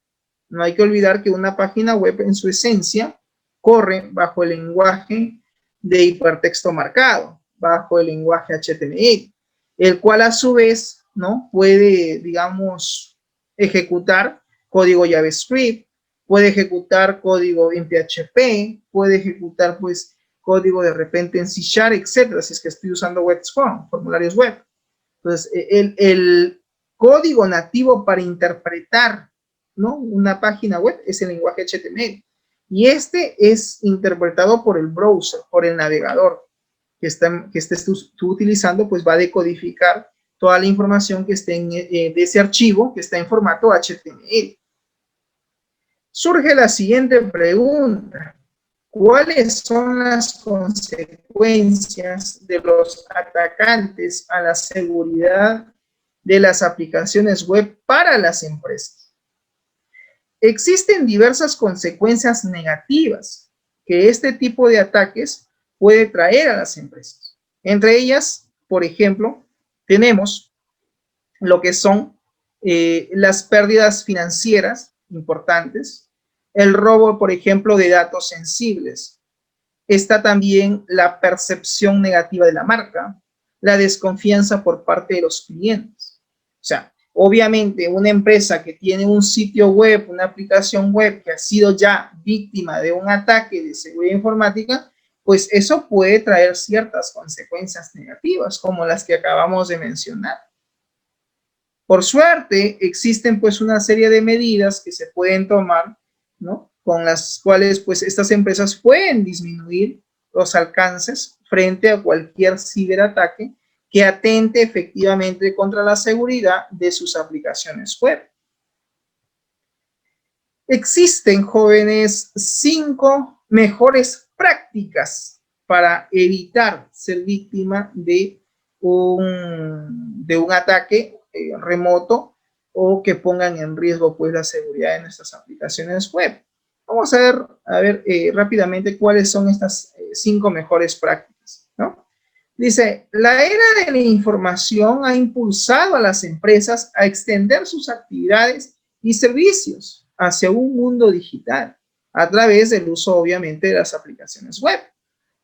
No hay que olvidar que una página web en su esencia corre bajo el lenguaje de hipertexto marcado, bajo el lenguaje HTML, el cual a su vez, ¿no?, puede, digamos, ejecutar código JavaScript, puede ejecutar código en PHP, puede ejecutar pues código de repente en C#, etcétera, si es que estoy usando web form, formularios web. Entonces, el código nativo para interpretar, ¿no?, una página web es el lenguaje HTML. Y es interpretado por el browser, por el navegador que estés tú utilizando, pues va a decodificar toda la información que esté de ese archivo que está en formato HTML. Surge la siguiente pregunta. ¿Cuáles son las consecuencias de los atacantes a la seguridad de las aplicaciones web para las empresas? Existen diversas consecuencias negativas que este tipo de ataques puede traer a las empresas. Entre ellas, por ejemplo, tenemos lo que son las pérdidas financieras importantes, el robo, por ejemplo, de datos sensibles. Está también la percepción negativa de la marca, la desconfianza por parte de los clientes. O sea, obviamente una empresa que tiene un sitio web, una aplicación web que ha sido ya víctima de un ataque de seguridad informática, pues eso puede traer ciertas consecuencias negativas, como las que acabamos de mencionar. Por suerte, existen pues una serie de medidas que se pueden tomar, ¿no? Con las cuales pues estas empresas pueden disminuir los alcances frente a cualquier ciberataque que atente efectivamente contra la seguridad de sus aplicaciones web. Existen, jóvenes, 5 mejores prácticas para evitar ser víctima de un ataque remoto o que pongan en riesgo pues la seguridad de nuestras aplicaciones web. Vamos a ver rápidamente cuáles son estas 5 mejores prácticas, ¿no? Dice, la era de la información ha impulsado a las empresas a extender sus actividades y servicios hacia un mundo digital a través del uso, obviamente, de las aplicaciones web.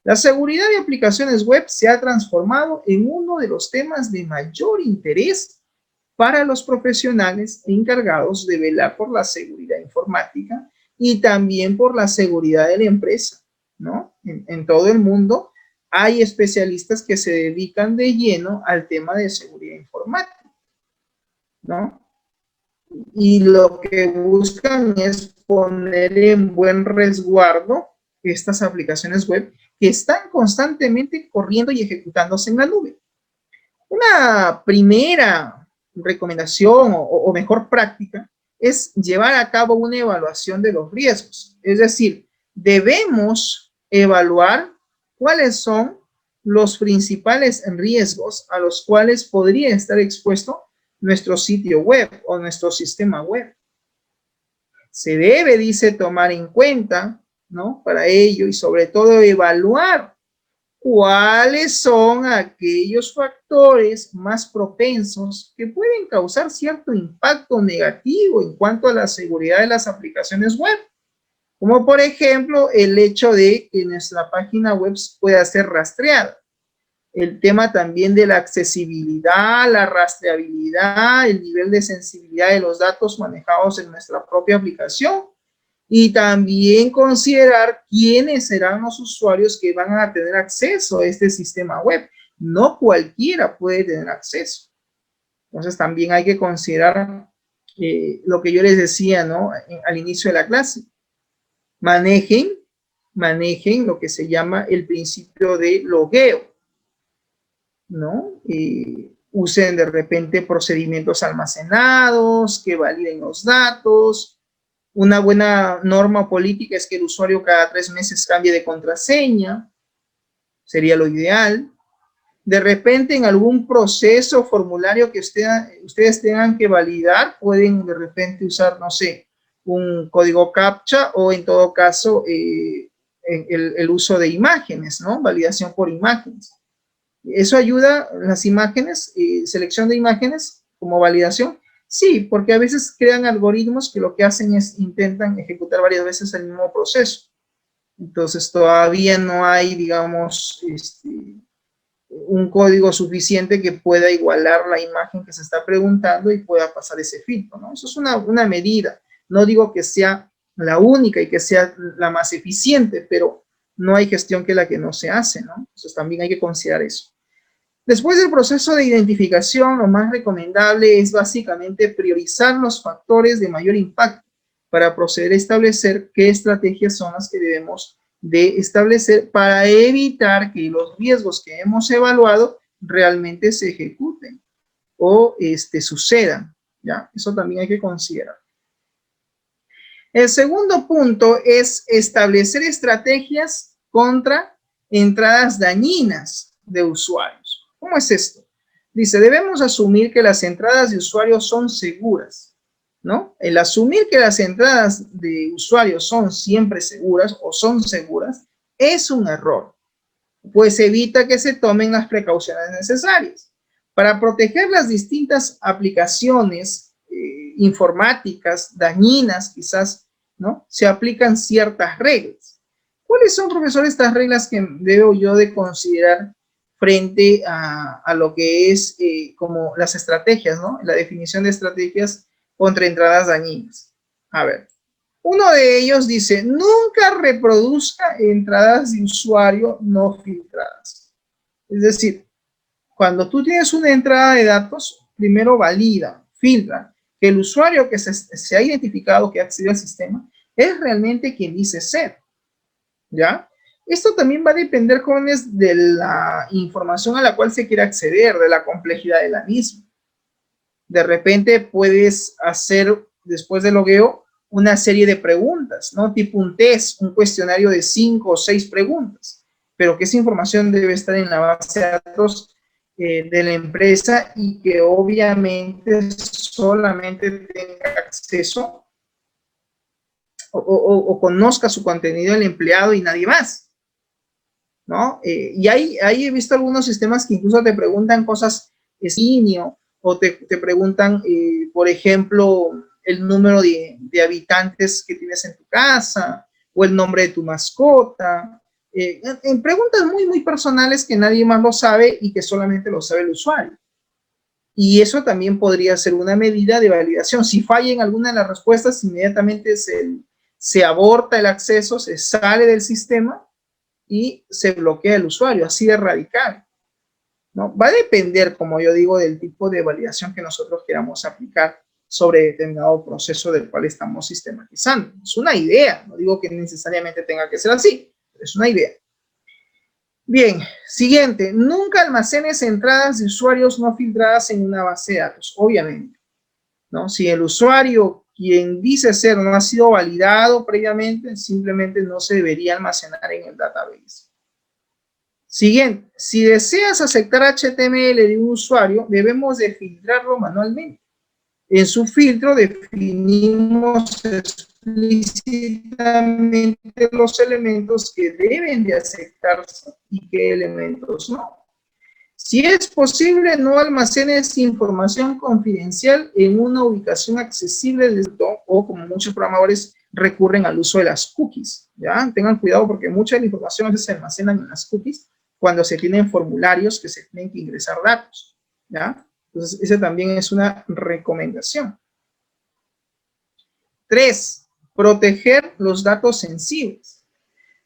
La seguridad de aplicaciones web se ha transformado en uno de los temas de mayor interés para los profesionales encargados de velar por la seguridad informática y también por la seguridad de la empresa, ¿no? En todo el mundo hay especialistas que se dedican de lleno al tema de seguridad informática, ¿no? Y lo que buscan es poner en buen resguardo estas aplicaciones web que están constantemente corriendo y ejecutándose en la nube. Una primera recomendación o mejor práctica es llevar a cabo una evaluación de los riesgos. Es decir, debemos evaluar cuáles son los principales riesgos a los cuales podría estar expuesto nuestro sitio web o nuestro sistema web. Se debe, dice, tomar en cuenta, ¿no? Para ello y sobre todo evaluar cuáles son aquellos factores más propensos que pueden causar cierto impacto negativo en cuanto a la seguridad de las aplicaciones web. Como por ejemplo, el hecho de que nuestra página web pueda ser rastreada. El tema también de la accesibilidad, la rastreabilidad, el nivel de sensibilidad de los datos manejados en nuestra propia aplicación y también considerar quiénes serán los usuarios que van a tener acceso a este sistema web. No cualquiera puede tener acceso. Entonces también hay que considerar lo que yo les decía, ¿no? Al inicio de la clase. Manejen lo que se llama el principio de logueo, ¿no? Usen de repente procedimientos almacenados que validen los datos. Una buena norma política es que el usuario cada 3 meses cambie de contraseña, sería lo ideal. De repente en algún proceso o formulario que ustedes tengan que validar, pueden de repente usar, no sé, un código CAPTCHA o en todo caso el uso de imágenes, ¿no? Validación por imágenes. ¿Eso ayuda las imágenes, selección de imágenes como validación? Sí, porque a veces crean algoritmos que lo que hacen es intentan ejecutar varias veces el mismo proceso. Entonces todavía no hay, digamos, un código suficiente que pueda igualar la imagen que se está preguntando y pueda pasar ese filtro, ¿no? Eso es una medida. No digo que sea la única y que sea la más eficiente, pero no hay gestión que la que no se hace, ¿no? Entonces también hay que considerar eso. Después del proceso de identificación, lo más recomendable es básicamente priorizar los factores de mayor impacto para proceder a establecer qué estrategias son las que debemos de establecer para evitar que los riesgos que hemos evaluado realmente se ejecuten o sucedan, ¿ya? Eso también hay que considerar. El segundo punto es establecer estrategias contra entradas dañinas de usuarios. ¿Cómo es esto? Dice, debemos asumir que las entradas de usuarios son seguras, ¿no? El asumir que las entradas de usuarios son siempre seguras o son seguras es un error, pues evita que se tomen las precauciones necesarias. Para proteger las distintas aplicaciones informáticas dañinas, quizás ¿no? Se aplican ciertas reglas. ¿Cuáles son, profesor, estas reglas que debo yo de considerar frente a lo que es como las estrategias, ¿no? La definición de estrategias contra entradas dañinas. A ver, uno de ellos dice, nunca reproduzca entradas de usuario no filtradas. Es decir, cuando tú tienes una entrada de datos, primero valida, filtra, que el usuario que se ha identificado, que accede al sistema, es realmente quien dice ser, ¿ya? Esto también va a depender, jóvenes, de la información a la cual se quiere acceder, de la complejidad de la misma. De repente puedes hacer, después del logueo, una serie de preguntas, ¿no? Tipo un test, un cuestionario de 5 o 6 preguntas, pero que esa información debe estar en la base de datos de la empresa y que obviamente solamente tenga acceso o conozca su contenido el empleado y nadie más, ¿no? Y ahí he visto algunos sistemas que incluso te preguntan cosas o te preguntan, por ejemplo, el número de habitantes que tienes en tu casa o el nombre de tu mascota, en preguntas muy, muy personales que nadie más lo sabe y que solamente lo sabe el usuario. Y eso también podría ser una medida de validación. Si falla en alguna de las respuestas, inmediatamente se aborta el acceso, se sale del sistema y se bloquea el usuario, así de radical, ¿no? Va a depender, como yo digo, del tipo de validación que nosotros queramos aplicar sobre determinado proceso del cual estamos sistematizando. Es una idea, no digo que necesariamente tenga que ser así, pero es una idea. Bien, siguiente, nunca almacenes entradas de usuarios no filtradas en una base de datos, obviamente, ¿no? Si el usuario, quien dice ser, no ha sido validado previamente, simplemente no se debería almacenar en el database. Siguiente, si deseas aceptar HTML de un usuario, debemos de filtrarlo manualmente. En su filtro definimos explícitamente los elementos que deben de aceptarse y qué elementos no. Si es posible, no almacenes información confidencial en una ubicación accesible o como muchos programadores recurren al uso de las cookies, ¿ya? Tengan cuidado porque mucha de la información se almacena en las cookies cuando se tienen formularios que se tienen que ingresar datos, ¿ya? Entonces, esa también es una recomendación. 3. Proteger los datos sensibles.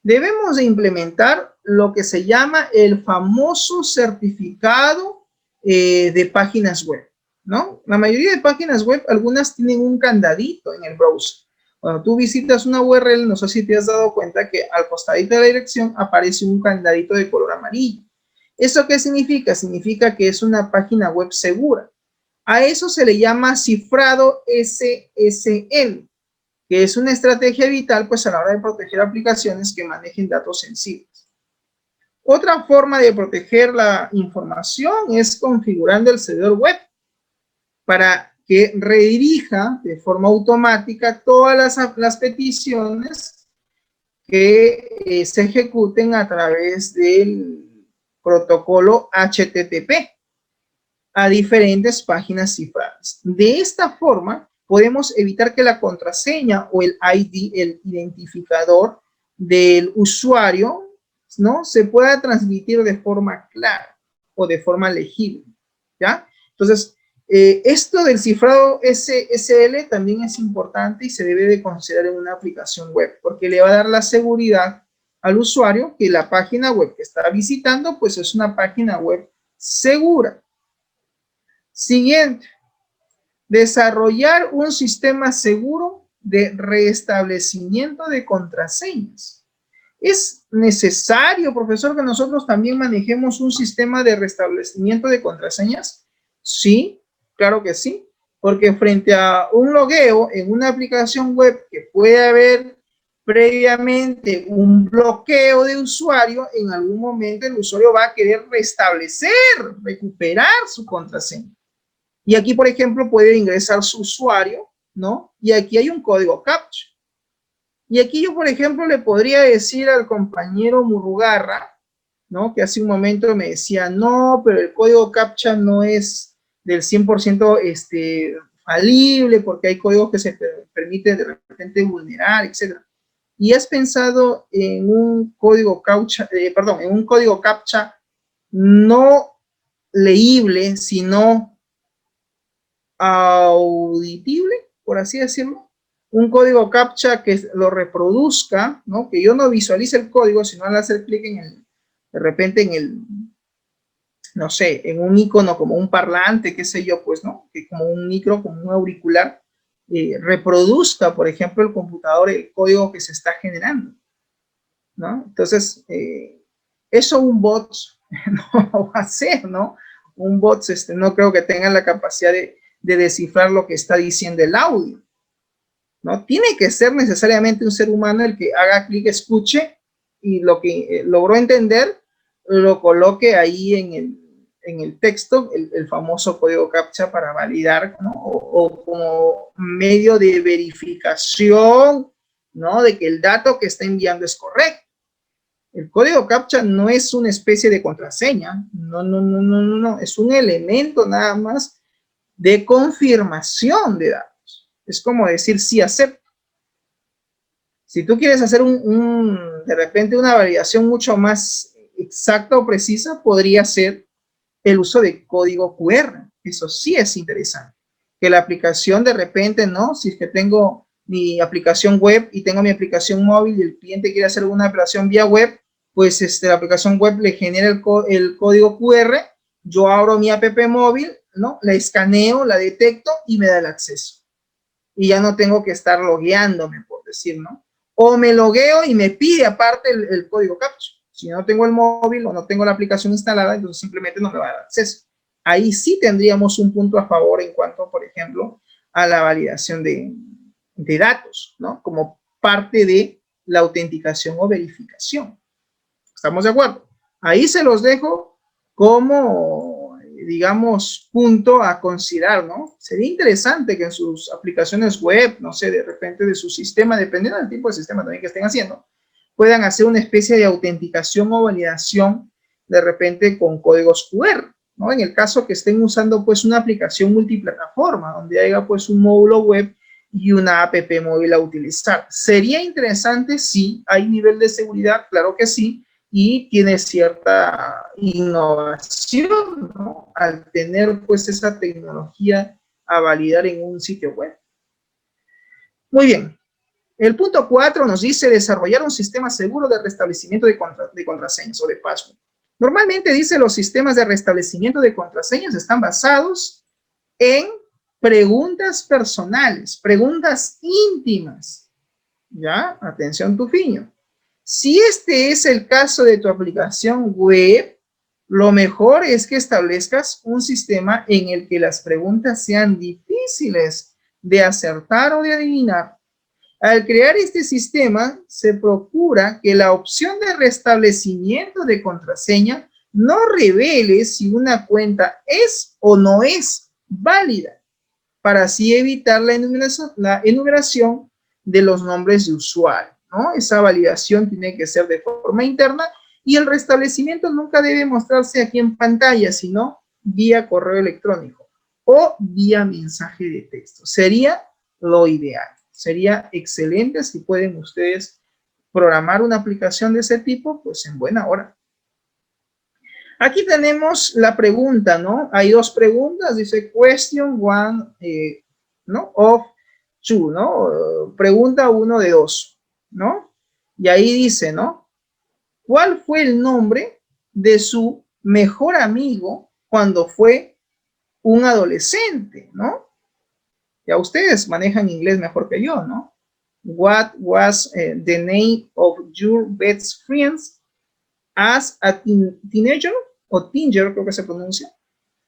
Debemos de implementar lo que se llama el famoso certificado de páginas web, ¿no? La mayoría de páginas web, algunas tienen un candadito en el browser. Cuando tú visitas una URL, no sé si te has dado cuenta que al costadito de la dirección aparece un candadito de color amarillo. ¿Eso qué significa? Significa que es una página web segura. A eso se le llama cifrado SSL, que es una estrategia vital pues a la hora de proteger aplicaciones que manejen datos sensibles. Otra forma de proteger la información es configurando el servidor web para que redirija de forma automática todas las peticiones que se ejecuten a través del protocolo HTTP a diferentes páginas cifradas. De esta forma, podemos evitar que la contraseña o el ID, el identificador del usuario, ¿no? Se pueda transmitir de forma clara o de forma legible, ¿ya? Entonces, esto del cifrado SSL también es importante y se debe de considerar en una aplicación web, porque le va a dar la seguridad al usuario que la página web que está visitando, pues es una página web segura. Siguiente, desarrollar un sistema seguro de restablecimiento de contraseñas. ¿Es necesario, profesor, que nosotros también manejemos un sistema de restablecimiento de contraseñas? Sí, claro que sí, porque frente a un logueo en una aplicación web que puede haber previamente un bloqueo de usuario, en algún momento el usuario va a querer restablecer, recuperar su contraseña. Y aquí, por ejemplo, puede ingresar su usuario, ¿no? Y aquí hay un código CAPTCHA. Y aquí yo, por ejemplo, le podría decir al compañero Murrugarra, ¿no? Que hace un momento me decía, no, pero el código CAPTCHA no es del 100% falible, porque hay códigos que se permiten de repente vulnerar, etc. Y has pensado en un código CAPTCHA, en un código CAPTCHA no leíble, sino auditible, por así decirlo. Un código CAPTCHA que lo reproduzca, ¿no? Que yo no visualice el código, sino al hacer clic en el, de repente en el, no sé, en un icono como un parlante, qué sé yo, pues, ¿no? Que como un micro, como un auricular, reproduzca, por ejemplo, el computador, el código que se está generando, ¿no? Entonces, eso un bot no va a hacer, ¿no? Un bot no creo que tenga la capacidad de descifrar lo que está diciendo el audio, ¿no? Tiene que ser necesariamente un ser humano el que haga clic, escuche, y lo que logró entender, lo coloque ahí en el texto, el famoso código CAPTCHA para validar, ¿no? O como medio de verificación, ¿no? De que el dato que está enviando es correcto. El código CAPTCHA no es una especie de contraseña, no, es un elemento nada más de confirmación de datos. Es como decir sí acepto. Si tú quieres hacer de repente una validación mucho más exacta o precisa, podría ser el uso de código QR. Eso sí es interesante. Que la aplicación de repente, ¿no? Si es que tengo mi aplicación web y tengo mi aplicación móvil y el cliente quiere hacer una operación vía web, pues la aplicación web le genera el código QR, yo abro mi app móvil, ¿no? La escaneo, la detecto y me da el acceso. Y ya no tengo que estar logueándome, por decir, ¿no? O me logueo y me pide aparte el código CAPTCHA. Si no tengo el móvil o no tengo la aplicación instalada, entonces simplemente no me va a dar acceso. Ahí sí tendríamos un punto a favor en cuanto, por ejemplo, a la validación de datos, ¿no? Como parte de la autenticación o verificación. ¿Estamos de acuerdo? Ahí se los dejo como, digamos, punto a considerar, ¿no? Sería interesante que en sus aplicaciones web, no sé, de repente de su sistema, dependiendo del tipo de sistema también que estén haciendo, puedan hacer una especie de autenticación o validación de repente con códigos QR, ¿no? En el caso que estén usando pues una aplicación multiplataforma, donde haya pues un módulo web y una app móvil a utilizar. ¿Sería interesante? Sí. ¿Hay nivel de seguridad? Claro que sí. Y tiene cierta innovación, ¿no? Al tener pues esa tecnología a validar en un sitio web. Muy bien. El punto 4 nos dice desarrollar un sistema seguro de restablecimiento de contraseñas o de password. Normalmente dice los sistemas de restablecimiento de contraseñas están basados en preguntas personales, preguntas íntimas. ¿Ya? Atención, Tufiño. Si este es el caso de tu aplicación web, lo mejor es que establezcas un sistema en el que las preguntas sean difíciles de acertar o de adivinar. Al crear este sistema, se procura que la opción de restablecimiento de contraseña no revele si una cuenta es o no es válida, para así evitar la enumeración de los nombres de usuario, ¿no? Esa validación tiene que ser de forma interna y el restablecimiento nunca debe mostrarse aquí en pantalla, sino vía correo electrónico o vía mensaje de texto. Sería lo ideal. Sería excelente si pueden ustedes programar una aplicación de ese tipo, pues en buena hora. Aquí tenemos la pregunta, ¿no? Hay dos preguntas, dice question one, ¿no? Of two, ¿no? Pregunta 1 de 2, ¿no? Y ahí dice, ¿no? ¿Cuál fue el nombre de su mejor amigo cuando fue un adolescente, ¿no? Ya ustedes manejan inglés mejor que yo, ¿no? What was the name of your best friend as a teenager? O teenager, creo que se pronuncia.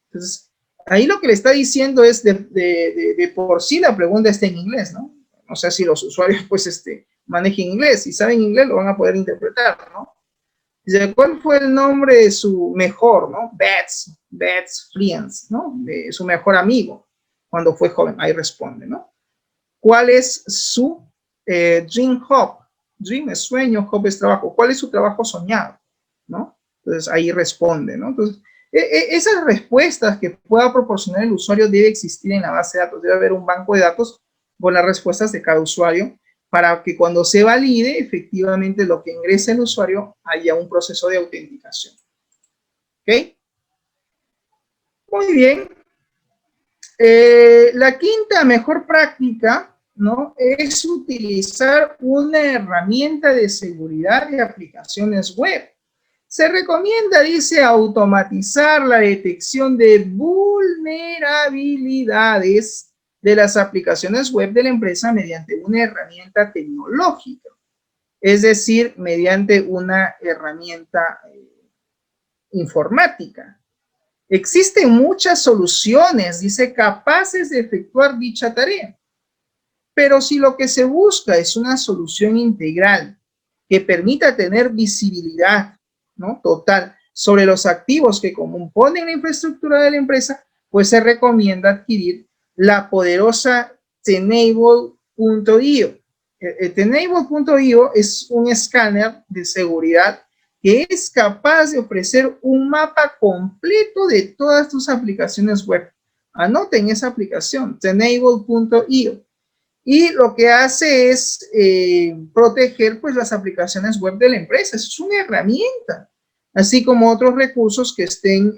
Entonces, ahí lo que le está diciendo es de por sí la pregunta está en inglés, ¿no? No sé si los usuarios, pues, manejen inglés. Si saben inglés, lo van a poder interpretar, ¿no? Dice, ¿cuál fue el nombre de su mejor, ¿no? Best friends, ¿no? De su mejor amigo cuando fue joven. Ahí responde, ¿no? ¿Cuál es su dream job? Dream es sueño, job es trabajo. ¿Cuál es su trabajo soñado? ¿No? Entonces ahí responde, ¿no? Entonces Esas respuestas que pueda proporcionar el usuario debe existir en la base de datos. Debe haber un banco de datos con las respuestas de cada usuario para que cuando se valide efectivamente lo que ingrese el usuario haya un proceso de autenticación. ¿Ok? Muy bien. La quinta mejor práctica, ¿no?, es utilizar una herramienta de seguridad de aplicaciones web. Se recomienda, dice, automatizar la detección de vulnerabilidades de las aplicaciones web de la empresa mediante una herramienta tecnológica, es decir, mediante una herramienta informática. Existen muchas soluciones, dice, capaces de efectuar dicha tarea. Pero si lo que se busca es una solución integral que permita tener visibilidad, ¿no?, total sobre los activos que componen la infraestructura de la empresa, pues se recomienda adquirir la poderosa Tenable.io. Tenable.io es un escáner de seguridad que es capaz de ofrecer un mapa completo de todas tus aplicaciones web. Anoten esa aplicación, Tenable.io. Y lo que hace es proteger, pues, las aplicaciones web de la empresa. Es una herramienta, así como otros recursos que estén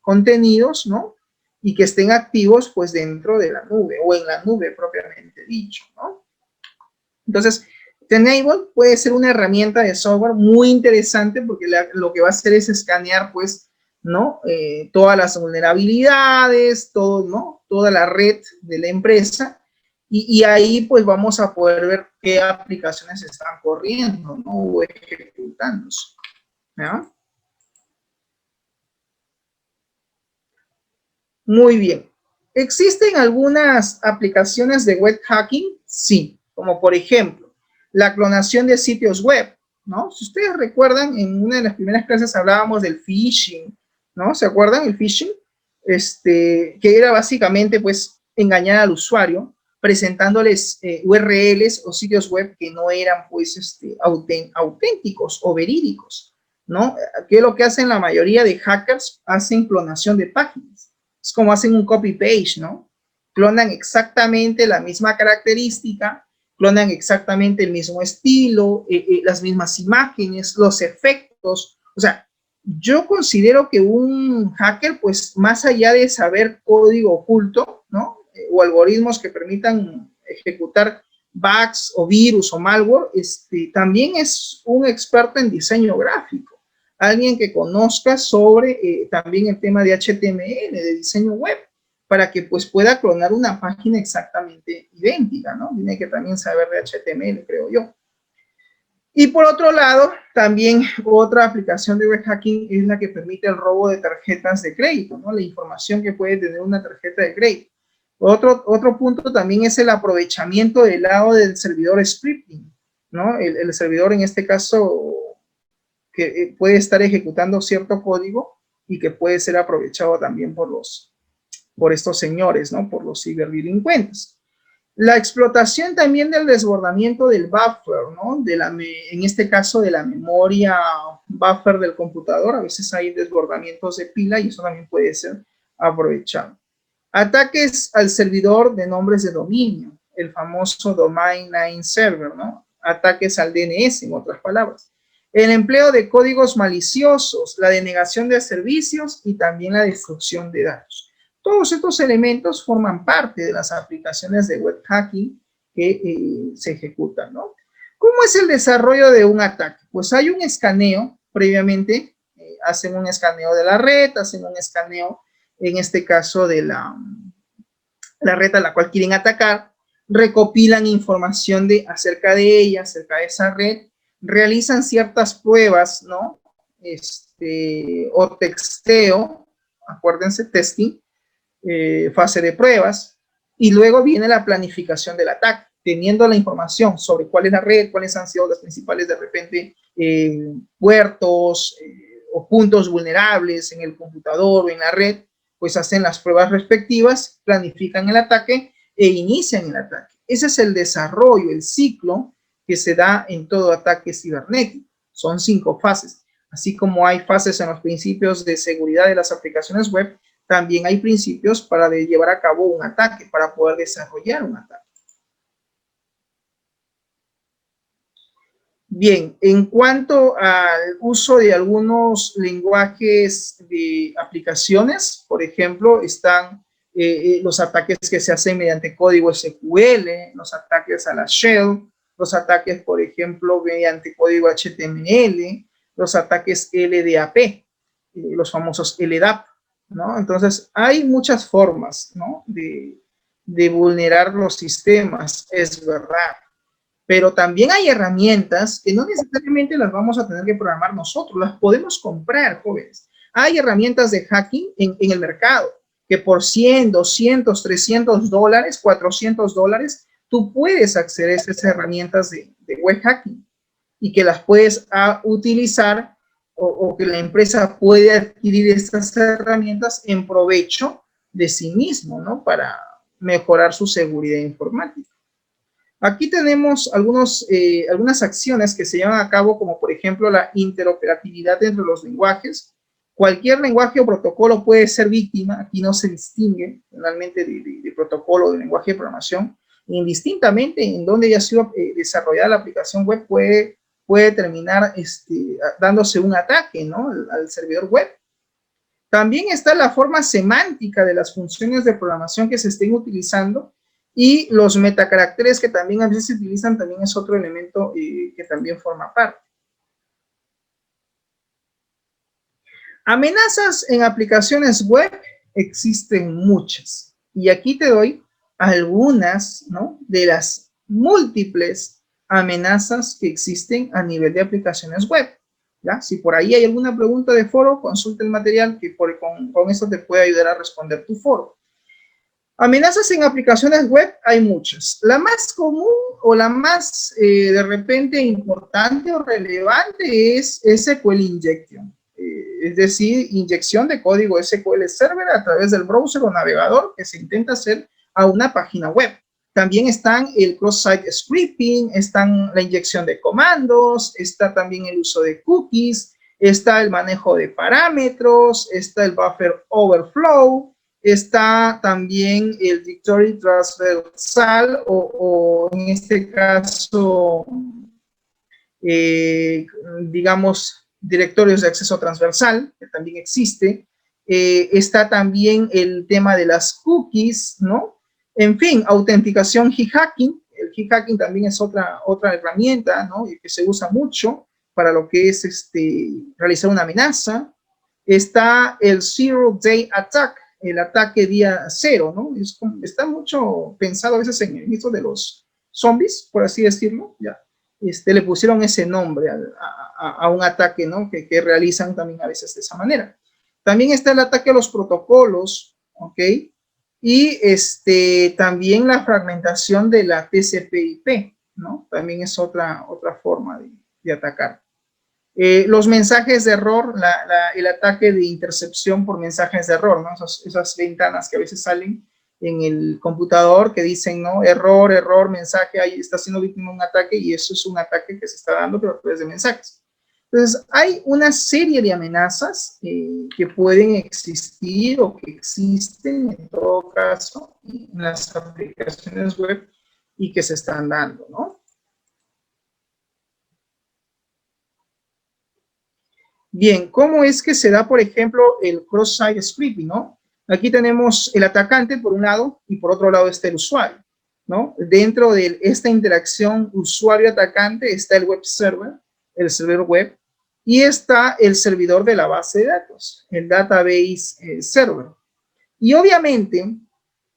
contenidos, ¿no?, y que estén activos, pues, dentro de la nube o en la nube propiamente dicho, ¿no? Entonces, Tenable puede ser una herramienta de software muy interesante porque lo que va a hacer es escanear, pues, ¿no?, todas las vulnerabilidades, todo, ¿no?, toda la red de la empresa. Y ahí, pues, vamos a poder ver qué aplicaciones están corriendo, ¿no?, o ejecutándose, ¿no? Muy bien. ¿Existen algunas aplicaciones de web hacking? Sí, como por ejemplo, la clonación de sitios web, ¿no? Si ustedes recuerdan, en una de las primeras clases hablábamos del phishing, ¿no? ¿Se acuerdan? El phishing, que era básicamente, pues, engañar al usuario presentándoles URLs o sitios web que no eran, pues, auténticos o verídicos, ¿no? ¿Qué es lo que hacen la mayoría de hackers? Hacen clonación de páginas. Es como hacen un copy-paste, ¿no? Clonan exactamente la misma característica, clonan exactamente el mismo estilo, las mismas imágenes, los efectos. O sea, yo considero que un hacker, pues, más allá de saber código oculto, ¿no?, o algoritmos que permitan ejecutar bugs o virus o malware, también es un experto en diseño gráfico, alguien que conozca sobre también el tema de HTML, de diseño web, para que, pues, pueda clonar una página exactamente idéntica, ¿no? Tiene que también saber de HTML, creo yo. Y por otro lado, también otra aplicación de web hacking es la que permite el robo de tarjetas de crédito, ¿no?, la información que puede tener una tarjeta de crédito. Otro punto también es el aprovechamiento del lado del servidor scripting, ¿no? El servidor, en este caso, que puede estar ejecutando cierto código y que puede ser aprovechado también por estos señores, ¿no?, por los ciberdelincuentes. La explotación también del desbordamiento del buffer, ¿no?, en este caso de la memoria buffer del computador. A veces hay desbordamientos de pila y eso también puede ser aprovechado. Ataques al servidor de nombres de dominio, el famoso Domain Name Server, ¿no? Ataques al DNS, en otras palabras. El empleo de códigos maliciosos, la denegación de servicios y también la destrucción de datos. Todos estos elementos forman parte de las aplicaciones de web hacking que se ejecutan, ¿no? ¿Cómo es el desarrollo de un ataque? Pues hay un escaneo previamente, hacen un escaneo de la red, hacen un escaneo, en este caso, de la red a la cual quieren atacar, recopilan información acerca de ella, acerca de esa red, realizan ciertas pruebas, ¿no? O texteo, acuérdense, testing, fase de pruebas, y luego viene la planificación del ataque, teniendo la información sobre cuál es la red, cuáles han sido las principales, de repente, puertos o puntos vulnerables en el computador o en la red, pues hacen las pruebas respectivas, planifican el ataque e inician el ataque. Ese es el desarrollo, el ciclo que se da en todo ataque cibernético. Son 5 fases. Así como hay fases en los principios de seguridad de las aplicaciones web, también hay principios para llevar a cabo un ataque, para poder desarrollar un ataque. Bien, en cuanto al uso de algunos lenguajes de aplicaciones, por ejemplo, están los ataques que se hacen mediante código SQL, los ataques a la shell, los ataques, por ejemplo, mediante código HTML, los ataques LDAP, los famosos LDAP, ¿no? Entonces, hay muchas formas, ¿no?, de vulnerar los sistemas, es verdad. Pero también hay herramientas que no necesariamente las vamos a tener que programar nosotros, las podemos comprar, jóvenes. Hay herramientas de hacking en el mercado que por 100, 200, 300 dólares, 400 dólares, tú puedes acceder a esas herramientas de web hacking y que las puedes utilizar o que la empresa puede adquirir estas herramientas en provecho de sí mismo, ¿no?, para mejorar su seguridad informática. Aquí tenemos algunas acciones que se llevan a cabo, como por ejemplo la interoperabilidad entre los lenguajes. Cualquier lenguaje o protocolo puede ser víctima, aquí no se distingue realmente de protocolo o de lenguaje de programación. Indistintamente en donde haya sido desarrollada la aplicación web, puede terminar dándose un ataque, ¿no?, al servidor web. También está la forma semántica de las funciones de programación que se estén utilizando. Y los metacaracteres que también a veces se utilizan también es otro elemento que también forma parte. Amenazas en aplicaciones web existen muchas. Y aquí te doy algunas, ¿no?, de las múltiples amenazas que existen a nivel de aplicaciones web, ¿ya? Si por ahí hay alguna pregunta de foro, consulta el material que con eso te puede ayudar a responder tu foro. Amenazas en aplicaciones web hay muchas. La más común o la más de repente importante o relevante es SQL Injection. Es decir, inyección de código SQL Server a través del browser o navegador que se intenta hacer a una página web. También están el cross-site scripting, están la inyección de comandos, está también el uso de cookies, está el manejo de parámetros, está el buffer overflow, está también el directory transversal o en este caso, digamos, directorios de acceso transversal, que también existe. Está también el tema de las cookies, ¿no? En fin, autenticación G-Hacking. El G-Hacking también es otra herramienta, ¿no?, que se usa mucho para lo que es realizar una amenaza. Está el Zero Day Attack, el ataque día cero, ¿no? Está mucho pensado a veces en el mito de los zombies, por así decirlo, ya. Le pusieron ese nombre a un ataque, ¿no?, que realizan también a veces de esa manera. También está el ataque a los protocolos, ¿ok? Y también la fragmentación de la TCP/IP, ¿no? También es otra forma de atacar. Los mensajes de error, el ataque de intercepción por mensajes de error, ¿no? Esas ventanas que a veces salen en el computador que dicen, ¿no?, error, error, mensaje, ahí está siendo víctima de un ataque, y eso es un ataque que se está dando pero a través de mensajes. Entonces, hay una serie de amenazas que pueden existir o que existen en todo caso en las aplicaciones web y que se están dando, ¿no? Bien, ¿cómo es que se da, por ejemplo, el cross-site scripting, ¿no? Aquí tenemos el atacante por un lado y por otro lado está el usuario, ¿no? Dentro de esta interacción usuario-atacante está el web server, el servidor web, y está el servidor de la base de datos, el database server. Y obviamente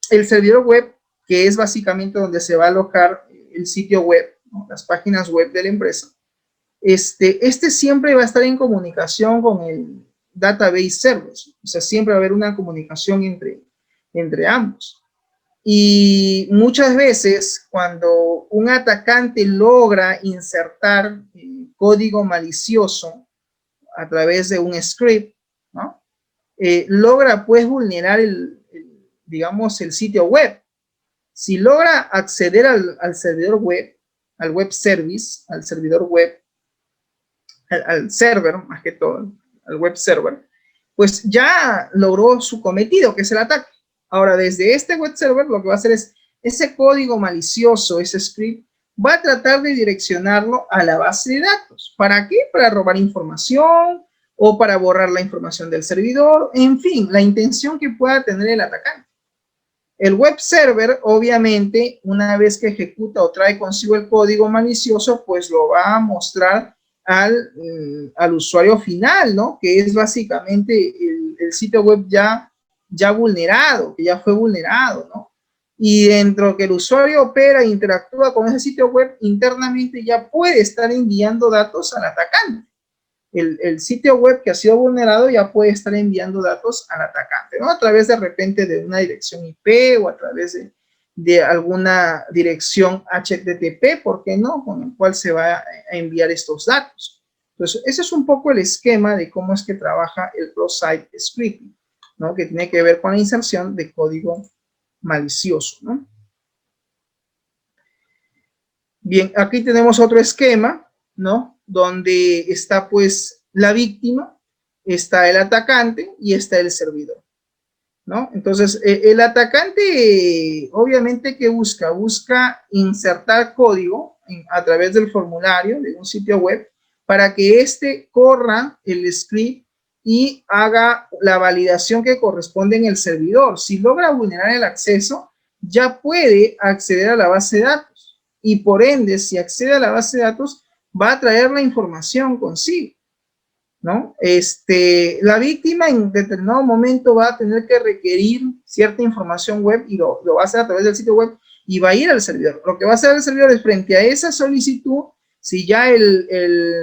el servidor web, que es básicamente donde se va a alojar el sitio web, ¿no?, las páginas web de la empresa, siempre va a estar en comunicación con el database server, o sea, siempre va a haber una comunicación entre ambos. Y muchas veces cuando un atacante logra insertar código malicioso a través de un script, ¿no?, logra pues vulnerar digamos, el sitio web. Si logra acceder al servidor web, al web service, al servidor web, al server, más que todo, al web server, pues ya logró su cometido, que es el ataque. Ahora, desde este web server, lo que va a hacer es, ese código malicioso, ese script, va a tratar de direccionarlo a la base de datos. ¿Para qué? Para robar información o para borrar la información del servidor, en fin, la intención que pueda tener el atacante. El web server, obviamente, una vez que ejecuta o trae consigo el código malicioso, pues lo va a mostrar al usuario final, ¿no? Que es básicamente el sitio web ya vulnerado, que ya fue vulnerado, ¿no? Y dentro que el usuario opera e interactúa con ese sitio web, internamente ya puede estar enviando datos al atacante. El sitio web que ha sido vulnerado ya puede estar enviando datos al atacante, ¿no? A través de repente de una dirección IP o a través de alguna dirección HTTP, ¿por qué no? Con el cual se va a enviar estos datos. Entonces, ese es un poco el esquema de cómo es que trabaja el cross-site scripting, ¿no? Que tiene que ver con la inserción de código malicioso, ¿no? Bien, aquí tenemos otro esquema, ¿no? Donde está pues la víctima, está el atacante y está el servidor, ¿no? Entonces, el atacante obviamente ¿qué busca? Busca insertar código a través del formulario de un sitio web para que éste corra el script y haga la validación que corresponde en el servidor. Si logra vulnerar el acceso, ya puede acceder a la base de datos y por ende, si accede a la base de datos, va a traer la información consigo, ¿no? La víctima en determinado momento va a tener que requerir cierta información web y lo va a hacer a través del sitio web y va a ir al servidor. Lo que va a hacer el servidor es frente a esa solicitud, si ya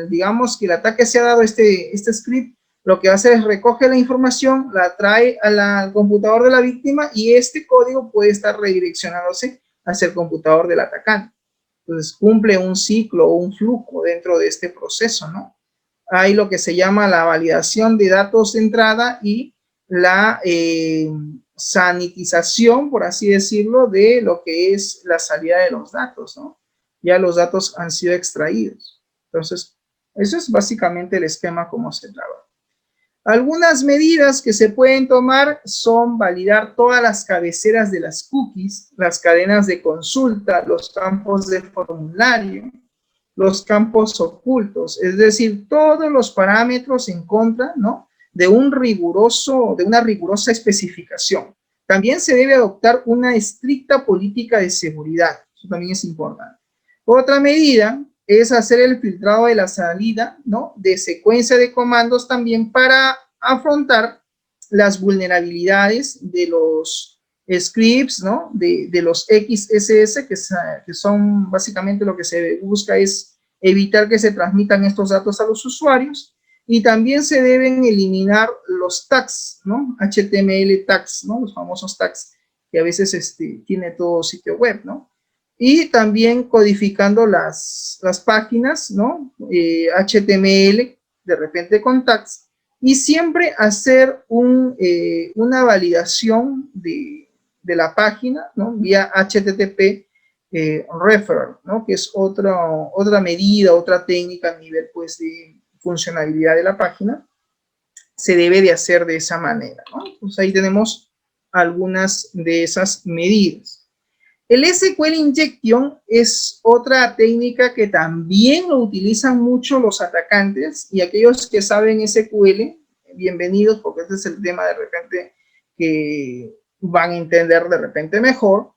digamos que el ataque se ha dado este script, lo que va a hacer es recoge la información, la trae al computador de la víctima y este código puede estar redireccionándose hacia el computador del atacante. Entonces cumple un ciclo o un flujo dentro de este proceso, ¿no? Hay lo que se llama la validación de datos de entrada y la sanitización, por así decirlo, de lo que es la salida de los datos, ¿no? Ya los datos han sido extraídos. Entonces, eso es básicamente el esquema como se trabaja. Algunas medidas que se pueden tomar son validar todas las cabeceras de las cookies, las cadenas de consulta, los campos de formulario, los campos ocultos, es decir, todos los parámetros en contra, ¿no? de una rigurosa especificación. También se debe adoptar una estricta política de seguridad, eso también es importante. Otra medida es hacer el filtrado de la salida, ¿no? de secuencia de comandos también para afrontar las vulnerabilidades de los scripts, ¿no? de los XSS, que son básicamente lo que se busca es evitar que se transmitan estos datos a los usuarios, y también se deben eliminar los tags, ¿no? HTML tags, ¿no? Los famosos tags que a veces tiene todo sitio web, ¿no? Y también codificando las páginas, ¿no? HTML, de repente con tags, y siempre hacer una validación de la página, ¿no? Vía HTTP referral, ¿no? Que es otra medida, otra técnica a nivel, pues, de funcionalidad de la página. Se debe de hacer de esa manera, ¿no? Pues ahí tenemos algunas de esas medidas. El SQL Injection es otra técnica que también lo utilizan mucho los atacantes, y aquellos que saben SQL, bienvenidos, porque este es el tema de repente que van a entender de repente mejor,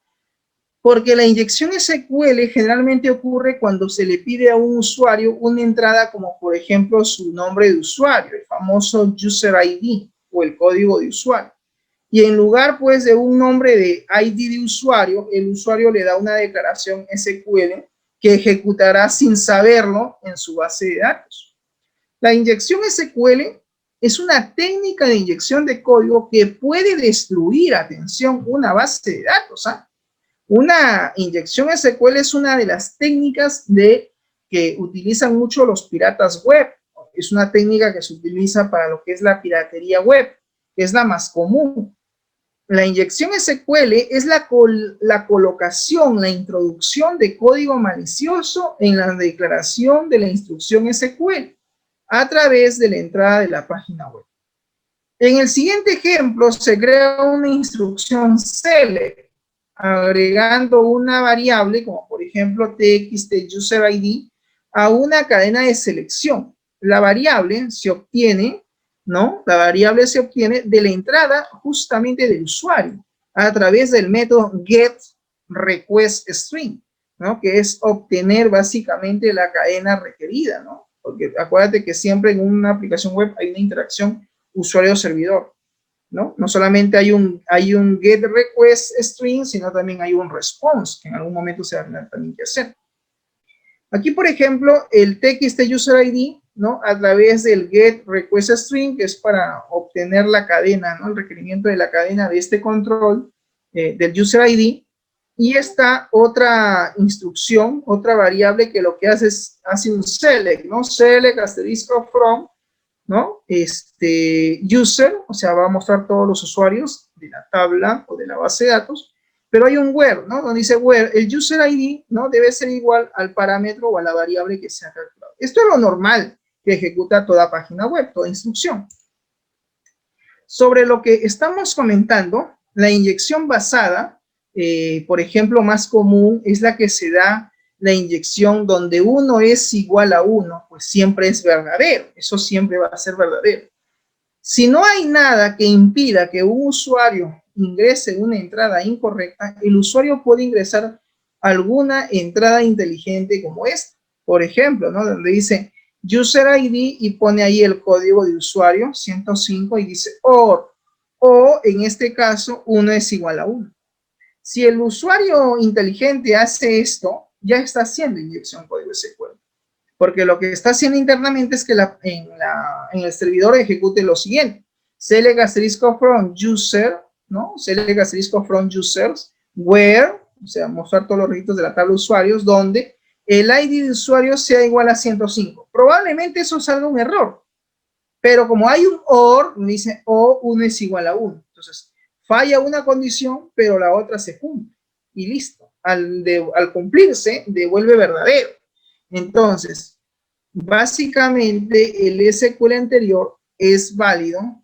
porque la inyección SQL generalmente ocurre cuando se le pide a un usuario una entrada como por ejemplo su nombre de usuario, el famoso User ID o el código de usuario. Y en lugar pues de un nombre de ID de usuario, el usuario le da una declaración SQL que ejecutará sin saberlo en su base de datos. La inyección SQL es una técnica de inyección de código que puede destruir, atención, una base de datos. Una inyección SQL es una de las técnicas que utilizan mucho los piratas web. Es una técnica que se utiliza para lo que es la piratería web, que es la más común. La inyección SQL es la colocación, la introducción de código malicioso en la declaración de la instrucción SQL. a través de la entrada de la página web. En el siguiente ejemplo se crea una instrucción select, agregando una variable como por ejemplo txt_user_id a una cadena de selección. La variable se obtiene, ¿no? La variable se obtiene de la entrada justamente del usuario a través del método getRequestString, ¿no? Que es obtener básicamente la cadena requerida, ¿no? Porque acuérdate que siempre en una aplicación web hay una interacción usuario-servidor, ¿no? No solamente hay un getRequestString, sino también hay un response, que en algún momento se va a tener también que hacer. Aquí, por ejemplo, el txt_user_id, ¿no? A través del getRequestString, que es para obtener la cadena, ¿no? El requerimiento de la cadena de este control del user_id. Y esta otra instrucción, otra variable que lo que hace es, hace un select, ¿no? Select asterisco from, ¿no? User, o sea, va a mostrar todos los usuarios de la tabla o de la base de datos, pero hay un where, ¿no? Donde dice where, el user ID, ¿no? Debe ser igual al parámetro o a la variable que se ha calculado. Esto es lo normal que ejecuta toda página web, toda instrucción. Sobre lo que estamos comentando, la inyección basada, por ejemplo, más común es la que se da la inyección donde 1 es igual a 1, pues siempre es verdadero, eso siempre va a ser verdadero. Si no hay nada que impida que un usuario ingrese una entrada incorrecta, el usuario puede ingresar alguna entrada inteligente como esta. Por ejemplo, ¿no? Donde dice user ID y pone ahí el código de usuario 105 y dice OR, o en este caso 1 es igual a 1. Si el usuario inteligente hace esto, ya está haciendo inyección código SQL. Porque lo que está haciendo internamente es que en el servidor ejecute lo siguiente. Select asterisco from user, ¿no? Select asterisco from users, where, o sea, mostrar todos los registros de la tabla de usuarios, donde el ID de usuario sea igual a 105. Probablemente eso salga un error. Pero como hay un OR, dice O, 1 es igual a 1. Entonces, falla una condición, pero la otra se cumple. Y listo. Al cumplirse, devuelve verdadero. Entonces, básicamente el SQL anterior es válido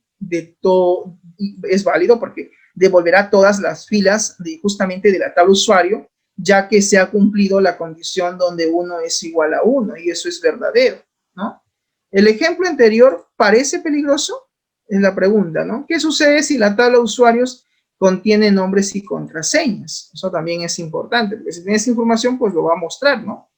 es válido porque devolverá todas las filas justamente de la tabla usuario, ya que se ha cumplido la condición donde 1 es igual a 1 y eso es verdadero, ¿no? El ejemplo anterior parece peligroso, es la pregunta, ¿no? ¿Qué sucede si la tabla de usuarios contiene nombres y contraseñas? Eso también es importante, porque si tienes información, pues lo va a mostrar, ¿no?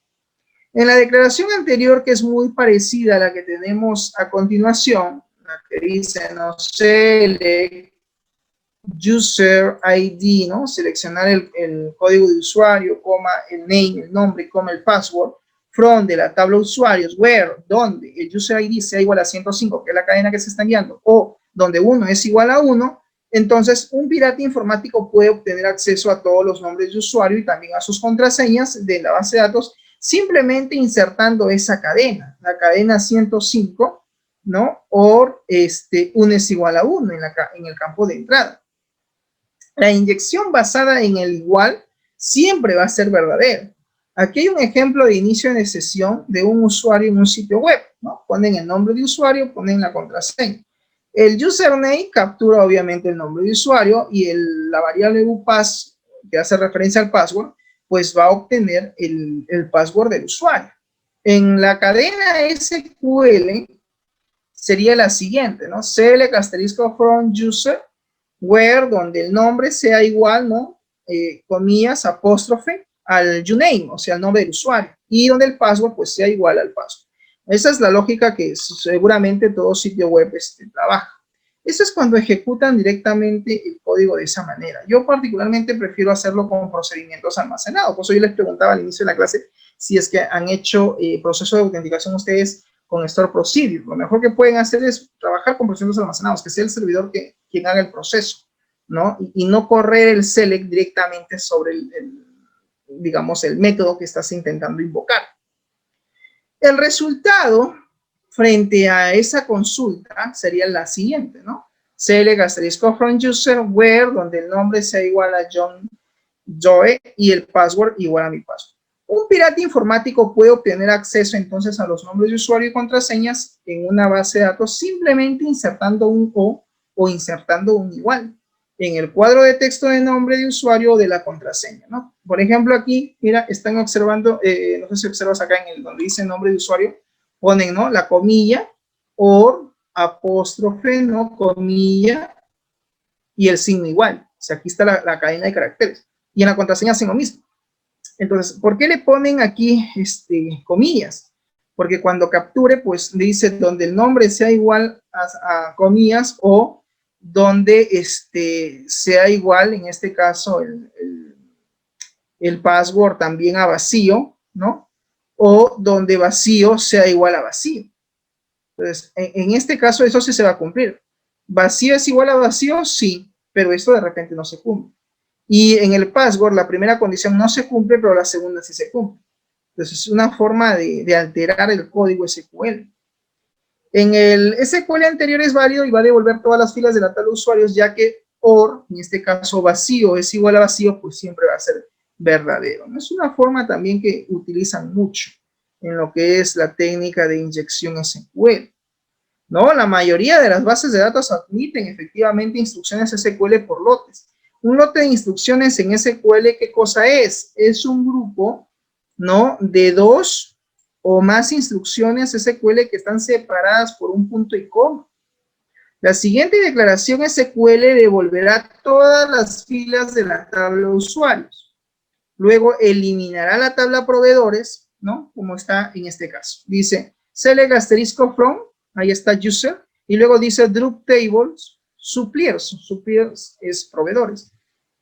En la declaración anterior, que es muy parecida a la que tenemos a continuación, la que dice, no select user ID, ¿no? Seleccionar el código de usuario, coma, el name, el nombre, coma, el password, from de la tabla de usuarios, where, donde el user ID sea igual a 105, que es la cadena que se está enviando, o donde 1 es igual a 1, entonces un pirata informático puede obtener acceso a todos los nombres de usuario y también a sus contraseñas de la base de datos, simplemente insertando esa cadena, la cadena 105, ¿no? O 1 es igual a 1 en el campo de entrada. La inyección basada en el igual siempre va a ser verdadera. Aquí hay un ejemplo de inicio de sesión de un usuario en un sitio web, ¿no? Ponen el nombre de usuario, ponen la contraseña. El username captura obviamente el nombre de usuario y la variable upass, que hace referencia al password, pues va a obtener el password del usuario. En la cadena SQL sería la siguiente, ¿no? Select asterisco from user, where, donde el nombre sea igual, ¿no? Comillas, apóstrofe, al uname, o sea, el nombre del usuario, y donde el password pues sea igual al password. Esa es la lógica que seguramente todo sitio web trabaja. Eso es cuando ejecutan directamente el código de esa manera. Yo particularmente prefiero hacerlo con procedimientos almacenados. Por eso yo les preguntaba al inicio de la clase si es que han hecho proceso de autenticación ustedes con Store Procedure. Lo mejor que pueden hacer es trabajar con procedimientos almacenados, que sea el servidor quien haga el proceso, ¿no? Y no correr el select directamente sobre digamos, el método que estás intentando invocar. El resultado frente a esa consulta sería la siguiente, ¿no? Select asterisco from user, where, donde el nombre sea igual a John Joe y el password igual a mi password. Un pirata informático puede obtener acceso entonces a los nombres de usuario y contraseñas en una base de datos simplemente insertando un o insertando un igual en el cuadro de texto de nombre de usuario o de la contraseña, ¿no? Por ejemplo, aquí, mira, están observando, no sé si observas acá en el donde dice nombre de usuario, ponen, ¿no? La comilla, or, apóstrofe, ¿no? Comilla, y el signo igual. O sea, aquí está la cadena de caracteres. Y en la contraseña hacen lo mismo. Entonces, ¿por qué le ponen aquí comillas? Porque cuando capture, pues dice donde el nombre sea igual a comillas o donde sea igual, en este caso, el password también a vacío, ¿no? O donde vacío sea igual a vacío. Entonces, en este caso, eso sí se va a cumplir. ¿Vacío es igual a vacío? Sí, pero esto de repente no se cumple. Y en el password, la primera condición no se cumple, pero la segunda sí se cumple. Entonces, es una forma de alterar el código SQL. En el SQL anterior es válido y va a devolver todas las filas de la tabla de usuarios, ya que OR, en este caso vacío, es igual a vacío, pues siempre va a ser verdadero. Es una forma también que utilizan mucho en lo que es la técnica de inyección SQL. ¿No? La mayoría de las bases de datos admiten efectivamente instrucciones SQL por lotes. Un lote de instrucciones en SQL, ¿qué cosa es? Es un grupo, ¿no? De 2 o más instrucciones SQL que están separadas por un punto y coma. La siguiente declaración SQL devolverá todas las filas de la tabla de usuarios. Luego eliminará la tabla proveedores, ¿no? Como está en este caso. Dice, select asterisco from, ahí está user, y luego dice drop tables, suppliers es proveedores,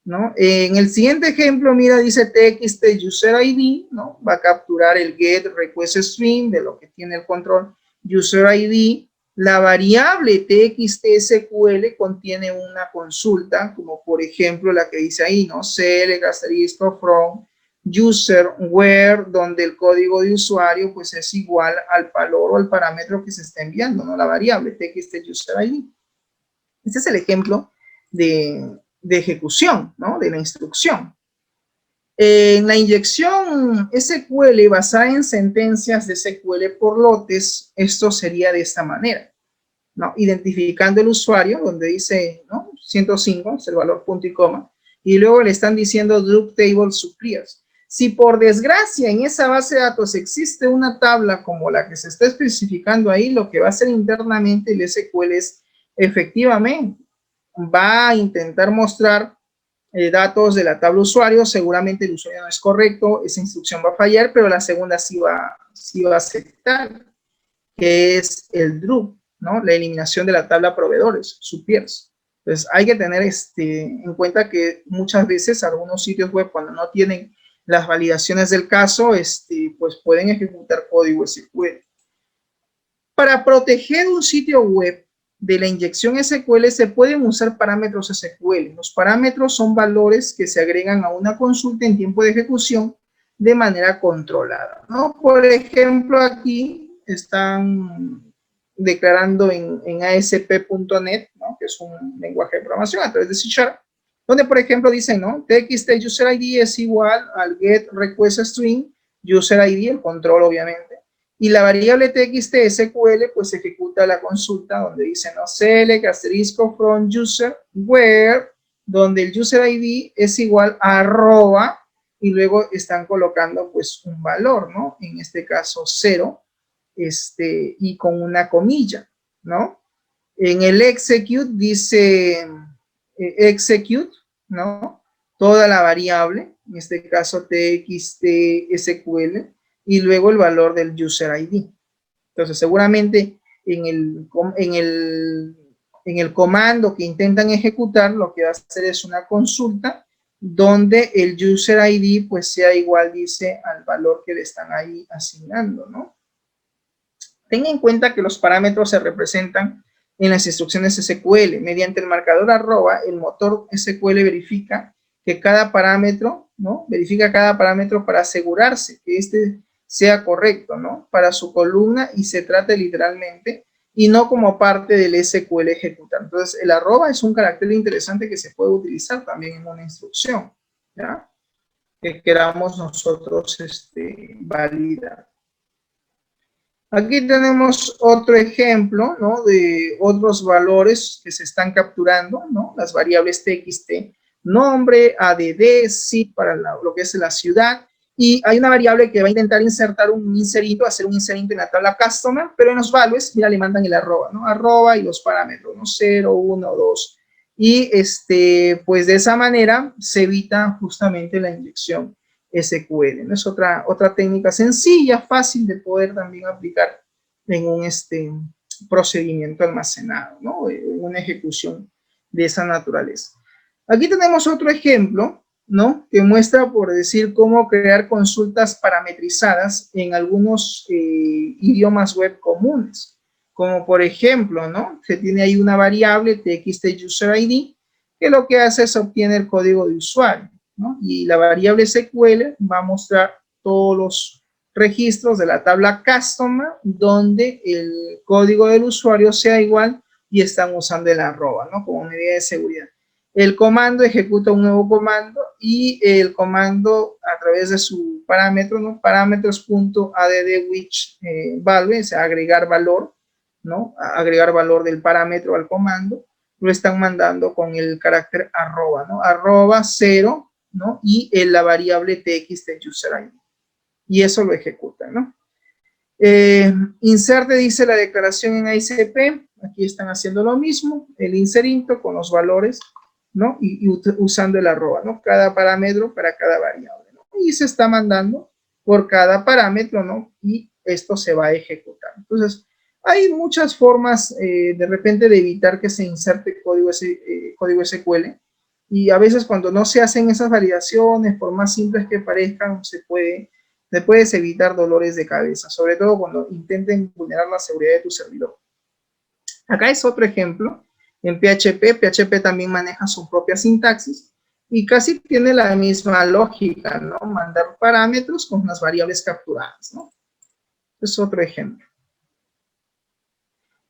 ¿no? En el siguiente ejemplo, mira, dice txt user ID, ¿no? Va a capturar el get request string de lo que tiene el control user ID. La variable txt-sql contiene una consulta, como por ejemplo la que dice ahí, ¿no? Select asterisco from user where, donde el código de usuario pues es igual al valor o al parámetro que se está enviando, ¿no? La variable txt-user-id. Este es el ejemplo de ejecución, ¿no? De la instrucción. En la inyección SQL basada en sentencias de SQL por lotes, esto sería de esta manera, ¿no? Identificando el usuario, donde dice, ¿no? 105, es el valor punto y coma, y luego le están diciendo drop table suppliers. Si por desgracia en esa base de datos existe una tabla como la que se está especificando ahí, lo que va a hacer internamente el SQL es efectivamente va a intentar mostrar datos de la tabla usuario, seguramente el usuario no es correcto, esa instrucción va a fallar, pero la segunda sí va a aceptar, que es el drop, ¿no? La eliminación de la tabla proveedores, suppliers. Entonces hay que tener en cuenta que muchas veces algunos sitios web cuando no tienen las validaciones del caso, pues pueden ejecutar código SQL. Para proteger un sitio web de la inyección SQL se pueden usar parámetros SQL. Los parámetros son valores que se agregan a una consulta en tiempo de ejecución de manera controlada, ¿no? Por ejemplo, aquí están declarando en ASP.NET, ¿no? Que es un lenguaje de programación a través de C#, donde por ejemplo dicen, ¿no? txt user ID es igual al get request string user ID, el control obviamente, y la variable txt SQL pues ejecuta la consulta donde dice, ¿no? Select asterisco from user where, donde el user ID es igual a arroba, y luego están colocando pues un valor, ¿no? En este caso 0, y con una comilla, ¿no? En el execute dice execute, ¿no? Toda la variable, en este caso txt SQL, y luego el valor del user ID. Entonces, seguramente en el comando que intentan ejecutar, lo que va a hacer es una consulta donde el user ID pues sea igual, dice, al valor que le están ahí asignando, ¿no? Tenga en cuenta que los parámetros se representan en las instrucciones SQL. Mediante el marcador arroba, el motor SQL verifica que cada parámetro, ¿no? Verifica cada parámetro para asegurarse que este sea correcto, ¿no? Para su columna y se trate literalmente y no como parte del SQL ejecutar. Entonces, el arroba es un carácter interesante que se puede utilizar también en una instrucción, ¿ya? que queramos nosotros validar. Aquí tenemos otro ejemplo, ¿no? De otros valores que se están capturando, ¿no? Las variables txt, nombre, add, zip para lo que es la ciudad, y hay una variable que va a intentar insertar un inserito, hacer un inserito en la tabla customer, pero en los values, mira, le mandan el arroba, ¿no? Arroba y los parámetros, ¿no? 0, 1, 2. Y pues de esa manera se evita justamente la inyección SQL, ¿no? Es otra técnica sencilla, fácil de poder también aplicar en un procedimiento almacenado, ¿no? En una ejecución de esa naturaleza. Aquí tenemos otro ejemplo, ¿no? Que muestra, por decir, cómo crear consultas parametrizadas en algunos idiomas web comunes, como por ejemplo, ¿no? Se tiene ahí una variable txt_user_id que lo que hace es obtener el código de usuario, ¿no? Y la variable SQL va a mostrar todos los registros de la tabla customer donde el código del usuario sea igual y están usando el arroba, ¿no? Como medida de seguridad. El comando ejecuta un nuevo comando y el comando a través de su parámetro, ¿no? Parámetros.add which value, o sea, agregar valor, ¿no? Agregar valor del parámetro al comando, lo están mandando con el carácter arroba, ¿no? Arroba 0, ¿no? Y la variable txt_user_id. Y eso lo ejecuta, ¿no? Inserte dice la declaración en ICP. Aquí están haciendo lo mismo. El inserinto con los valores, ¿no? Y usando el arroba, ¿no? Cada parámetro para cada variable, ¿no? Y se está mandando por cada parámetro, ¿no? Y esto se va a ejecutar. Entonces, hay muchas formas de repente de evitar que se inserte código SQL. Y a veces cuando no se hacen esas validaciones, por más simples que parezcan, se puedes evitar dolores de cabeza, sobre todo cuando intenten vulnerar la seguridad de tu servidor. Acá es otro ejemplo. En PHP también maneja su propia sintaxis y casi tiene la misma lógica, ¿no? Mandar parámetros con las variables capturadas, ¿no? Es otro ejemplo.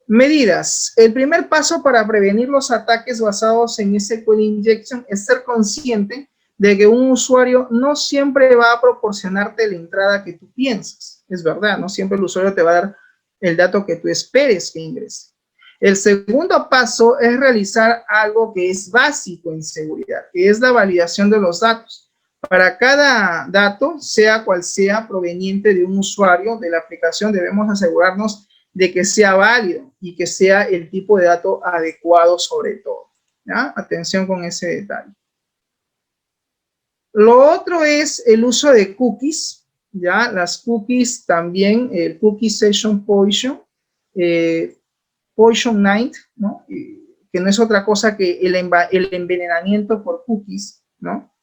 Medidas. El primer paso para prevenir los ataques basados en SQL Injection es ser consciente de que un usuario no siempre va a proporcionarte la entrada que tú piensas. Es verdad, no siempre el usuario te va a dar el dato que tú esperes que ingrese. El segundo paso es realizar algo que es básico en seguridad, que es la validación de los datos. Para cada dato, sea cual sea proveniente de un usuario de la aplicación, debemos asegurarnos de que sea válido y que sea el tipo de dato adecuado sobre todo, ¿ya? Atención con ese detalle. Lo otro es el uso de cookies, ¿ya? Las cookies también, el Cookie Session Poison, Poison Night, ¿no? Que no es otra cosa que el envenenamiento por cookies, ¿no?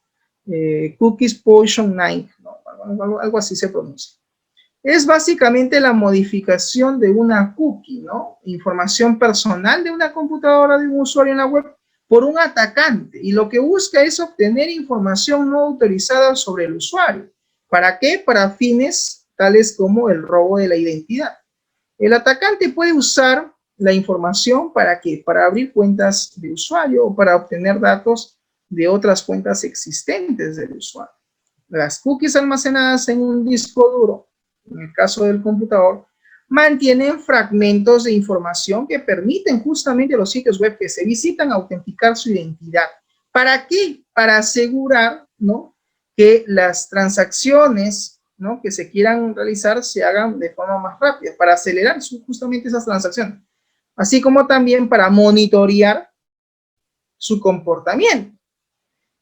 Cookies Poison Night, ¿no? Algo así se pronuncia. Es básicamente la modificación de una cookie, ¿no? Información personal de una computadora de un usuario en la web por un atacante, y lo que busca es obtener información no autorizada sobre el usuario. ¿Para qué? Para fines tales como el robo de la identidad. El atacante puede usar la información ¿para qué? Para abrir cuentas de usuario o para obtener datos de otras cuentas existentes del usuario. Las cookies almacenadas en un disco duro, en el caso del computador, mantienen fragmentos de información que permiten justamente a los sitios web que se visitan autenticar su identidad. ¿Para qué? Para asegurar, ¿no?, que las transacciones, ¿no?, que se quieran realizar se hagan de forma más rápida, para acelerar justamente esas transacciones, así como también para monitorear su comportamiento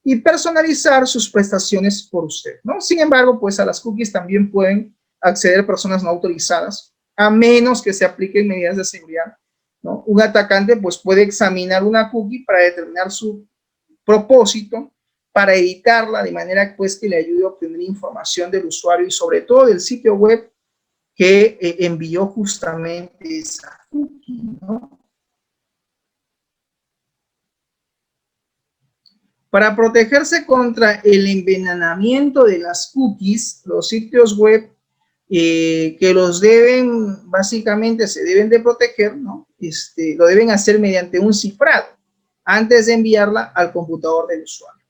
y personalizar sus prestaciones por usted, ¿no? Sin embargo, pues a las cookies también pueden acceder personas no autorizadas, a menos que se apliquen medidas de seguridad, ¿no? Un atacante pues puede examinar una cookie para determinar su propósito, para editarla de manera pues que le ayude a obtener información del usuario y sobre todo del sitio web que envió justamente esa cookie, ¿no? Para protegerse contra el envenenamiento de las cookies, los sitios web que los deben, básicamente se deben de proteger, ¿no? Lo deben hacer mediante un cifrado antes de enviarla al computador del usuario.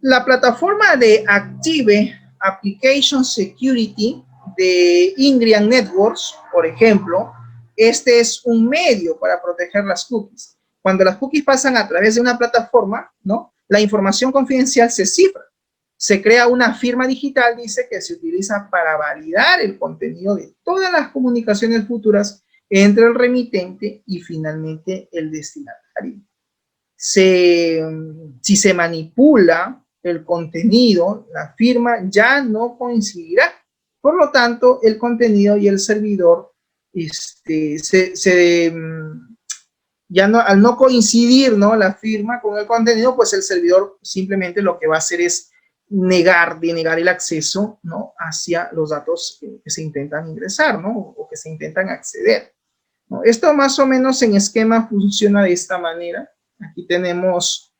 La plataforma de Active Application Security de Ingrian Networks, por ejemplo, este es un medio para proteger las cookies. Cuando las cookies pasan a través de una plataforma, ¿no? La información confidencial se cifra. Se crea una firma digital, dice, que se utiliza para validar el contenido de todas las comunicaciones futuras entre el remitente y finalmente el destinatario. Si se manipula el contenido, la firma ya no coincidirá. Por lo tanto, el contenido y el servidor, ya no, al no coincidir, ¿no?, la firma con el contenido, pues el servidor simplemente lo que va a hacer es denegar el acceso, ¿no?, hacia los datos que se intentan ingresar, ¿no?, o que se intentan acceder, ¿no? Esto más o menos en esquema funciona de esta manera. Aquí tenemos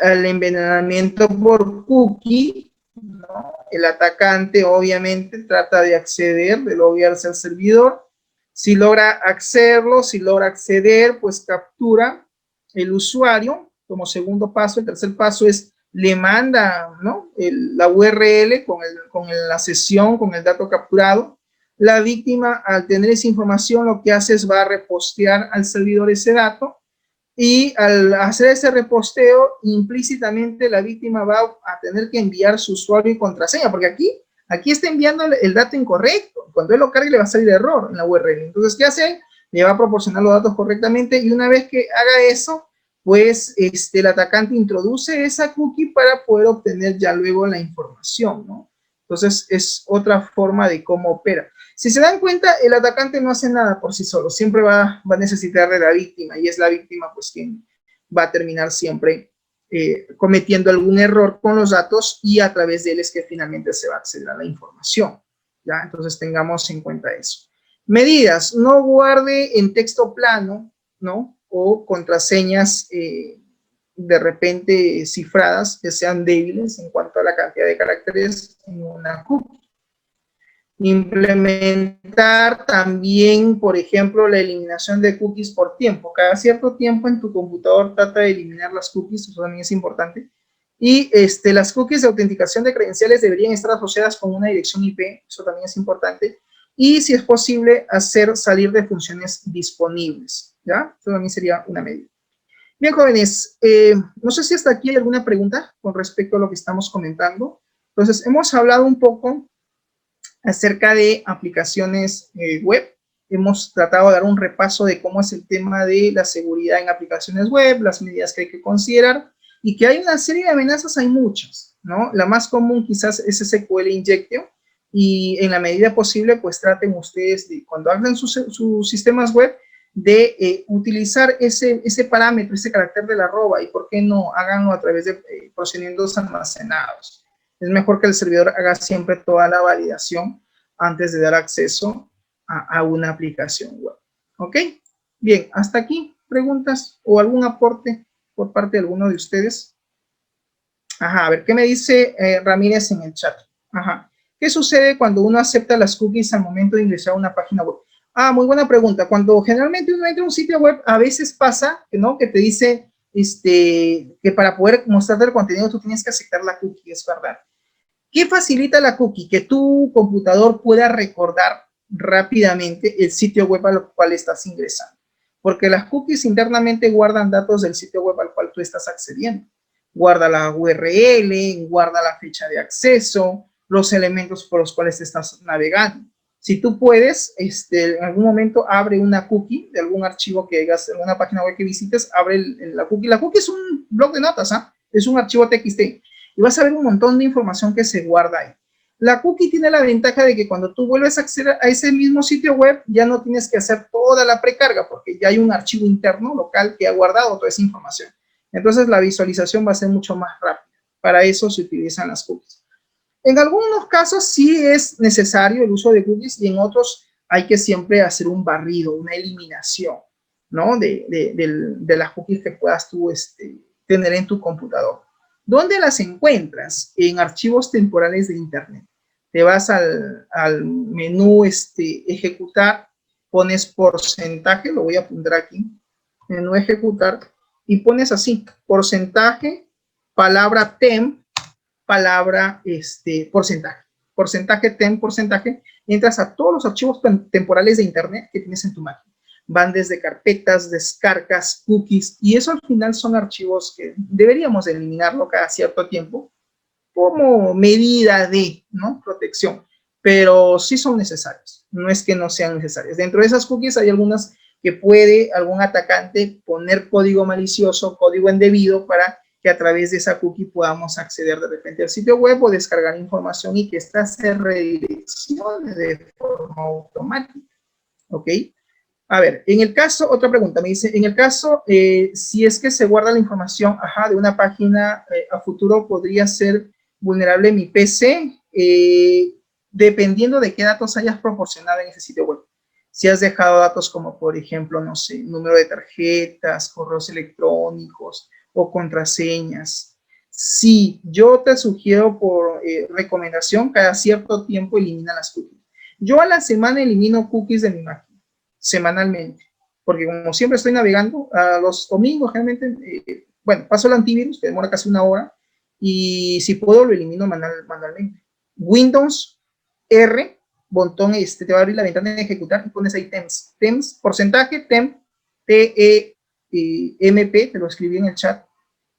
el envenenamiento por cookie, ¿no? El atacante obviamente trata de acceder, de loguearse al servidor. Si logra acceder, pues captura el usuario como segundo paso. El tercer paso es le manda, ¿no?, la URL con la sesión, con el dato capturado. La víctima, al tener esa información, lo que hace es va a repostear al servidor ese dato, y al hacer ese reposteo, implícitamente la víctima va a tener que enviar su usuario y contraseña, porque aquí está enviando el dato incorrecto. Cuando él lo cargue le va a salir error en la URL. Entonces, ¿qué hace? Le va a proporcionar los datos correctamente, y una vez que haga eso, pues el atacante introduce esa cookie para poder obtener ya luego la información, ¿no? Entonces, es otra forma de cómo opera. Si se dan cuenta, el atacante no hace nada por sí solo, siempre va a necesitar de la víctima, y es la víctima pues quien va a terminar siempre cometiendo algún error con los datos, y a través de él es que finalmente se va a acceder a la información, ¿ya? Entonces tengamos en cuenta eso. Medidas: no guarde en texto plano, ¿no?, o contraseñas de repente cifradas que sean débiles en cuanto a la cantidad de caracteres en una cookie. Implementar también, por ejemplo, la eliminación de cookies por tiempo. Cada cierto tiempo en tu computador trata de eliminar las cookies, eso también es importante. Y las cookies de autenticación de credenciales deberían estar asociadas con una dirección IP, eso también es importante. Y si es posible, hacer salir de funciones disponibles, ¿ya? Eso también sería una medida. Bien, jóvenes, no sé si hasta aquí hay alguna pregunta con respecto a lo que estamos comentando. Entonces, hemos hablado un poco acerca de aplicaciones web. Hemos tratado de dar un repaso de cómo es el tema de la seguridad en aplicaciones web, las medidas que hay que considerar, y que hay una serie de amenazas, hay muchas, ¿no? La más común quizás es SQL Injection, y en la medida posible, pues traten ustedes de, cuando hagan sus sistemas web, de utilizar ese parámetro, ese carácter del arroba, y por qué no, háganlo a través de procedimientos almacenados. Es mejor que el servidor haga siempre toda la validación antes de dar acceso a una aplicación web. ¿Ok? Bien, hasta aquí, ¿preguntas o algún aporte por parte de alguno de ustedes? Ajá, a ver, ¿qué me dice Ramírez en el chat? Ajá. ¿Qué sucede cuando uno acepta las cookies al momento de ingresar a una página web? Ah, muy buena pregunta. Cuando generalmente uno entra a un sitio web, a veces pasa, ¿no?, que te dice que para poder mostrarte el contenido tú tienes que aceptar la cookie, es verdad. ¿Qué facilita la cookie? Que tu computador pueda recordar rápidamente el sitio web al cual estás ingresando. Porque las cookies internamente guardan datos del sitio web al cual tú estás accediendo. Guarda la URL, guarda la fecha de acceso, los elementos por los cuales estás navegando. Si tú puedes, en algún momento abre una cookie de algún archivo que hagas en una página web que visites, abre la cookie. La cookie es un bloc de notas, ¿ah? Es un archivo TXT. Y vas a ver un montón de información que se guarda ahí. La cookie tiene la ventaja de que cuando tú vuelves a acceder a ese mismo sitio web, ya no tienes que hacer toda la precarga, porque ya hay un archivo interno local que ha guardado toda esa información. Entonces la visualización va a ser mucho más rápida. Para eso se utilizan las cookies. En algunos casos sí es necesario el uso de cookies, y en otros hay que siempre hacer un barrido, una eliminación, ¿no?, de las cookies que puedas tú tener en tu computador. ¿Dónde las encuentras? En archivos temporales de Internet. Te vas al menú ejecutar, pones porcentaje, lo voy a poner aquí, menú ejecutar, y pones así, porcentaje, palabra temp, palabra porcentaje. Porcentaje, temp, porcentaje, entras a todos los archivos temporales de internet que tienes en tu máquina. Van desde carpetas, descargas, cookies, y eso al final son archivos que deberíamos eliminarlo cada cierto tiempo como medida de, ¿no?, protección, pero sí son necesarios, no es que no sean necesarios. Dentro de esas cookies hay algunas que puede algún atacante poner código malicioso, código indebido, para que a través de esa cookie podamos acceder de repente al sitio web o descargar información y que ésta se redireccione de forma automática, ¿ok? A ver, en el caso, otra pregunta, me dice, en el caso, si es que se guarda la información, de una página, a futuro podría ser vulnerable mi PC, dependiendo de qué datos hayas proporcionado en ese sitio web. Si has dejado datos como, por ejemplo, no sé, número de tarjetas, correos electrónicos o contraseñas. Sí, yo te sugiero por recomendación, cada cierto tiempo elimina las cookies. Yo a la semana elimino cookies de mi máquina, semanalmente, porque como siempre estoy navegando, a los domingos generalmente, bueno, paso el antivirus, que demora casi una hora, y si puedo lo elimino manualmente. Windows R, botón, te va a abrir la ventana de ejecutar y pones ahí temps, temps, porcentaje, temp, T-E-M-P, te lo escribí en el chat,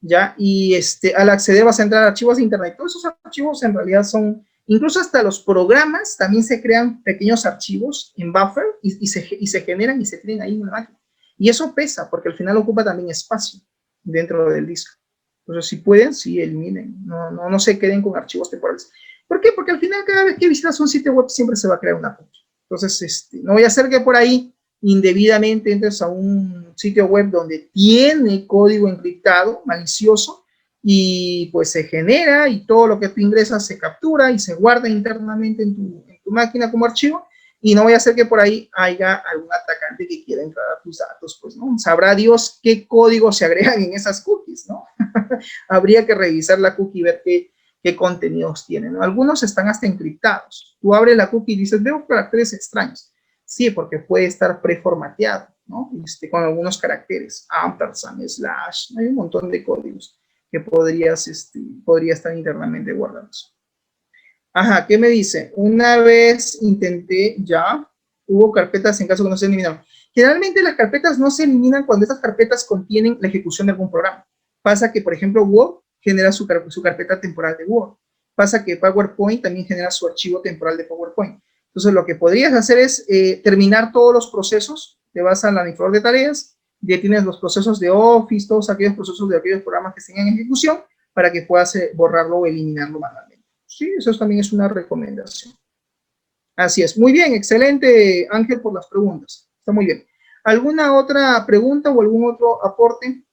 ya, y al acceder vas a entrar a archivos de internet. Todos esos archivos en realidad son, incluso hasta los programas, también se crean pequeños archivos en buffer y se generan y se tienen ahí en la máquina. Y eso pesa, porque al final ocupa también espacio dentro del disco. Entonces, si pueden, sí, eliminen. No se queden con archivos temporales. ¿Por qué? Porque al final, cada vez que visitas un sitio web, siempre se va a crear una cookie. Entonces, no voy a hacer que por ahí indebidamente entres a un sitio web donde tiene código encriptado, malicioso, y pues se genera y todo lo que tú ingresas se captura y se guarda internamente en tu máquina como archivo, y no voy a hacer que por ahí haya algún atacante que quiera entrar a tus datos, pues, ¿no? Sabrá Dios qué código se agregan en esas cookies, ¿no? Habría que revisar la cookie y ver qué contenidos tienen, ¿no? Algunos están hasta encriptados. Tú abres la cookie y dices, veo caracteres extraños. Sí, porque puede estar preformateado, ¿no? Con algunos caracteres, ampersand, slash, hay un montón de códigos que podría estar internamente guardados. ¿Qué me dice? Una vez intenté, ya, hubo carpetas en caso que no se eliminaron. Generalmente las carpetas no se eliminan cuando estas carpetas contienen la ejecución de algún programa. Pasa que, por ejemplo, Word genera su carpeta temporal de Word. Pasa que PowerPoint también genera su archivo temporal de PowerPoint. Entonces, lo que podrías hacer es terminar todos los procesos, te vas al administrador de tareas, ya tienes los procesos de Office, todos aquellos procesos de aquellos programas que estén en ejecución, para que puedas borrarlo o eliminarlo manualmente. Sí, eso también es una recomendación. Así es. Muy bien, excelente, Ángel, por las preguntas. Está muy bien. ¿Alguna otra pregunta o algún otro aporte?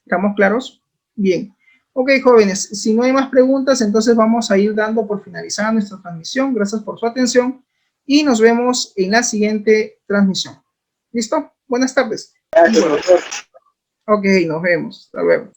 ¿Estamos claros? Bien. Ok, jóvenes, si no hay más preguntas, entonces vamos a ir dando por finalizada nuestra transmisión. Gracias por su atención y nos vemos en la siguiente transmisión. ¿Listo? Buenas tardes. Ok, nos vemos. Hasta luego.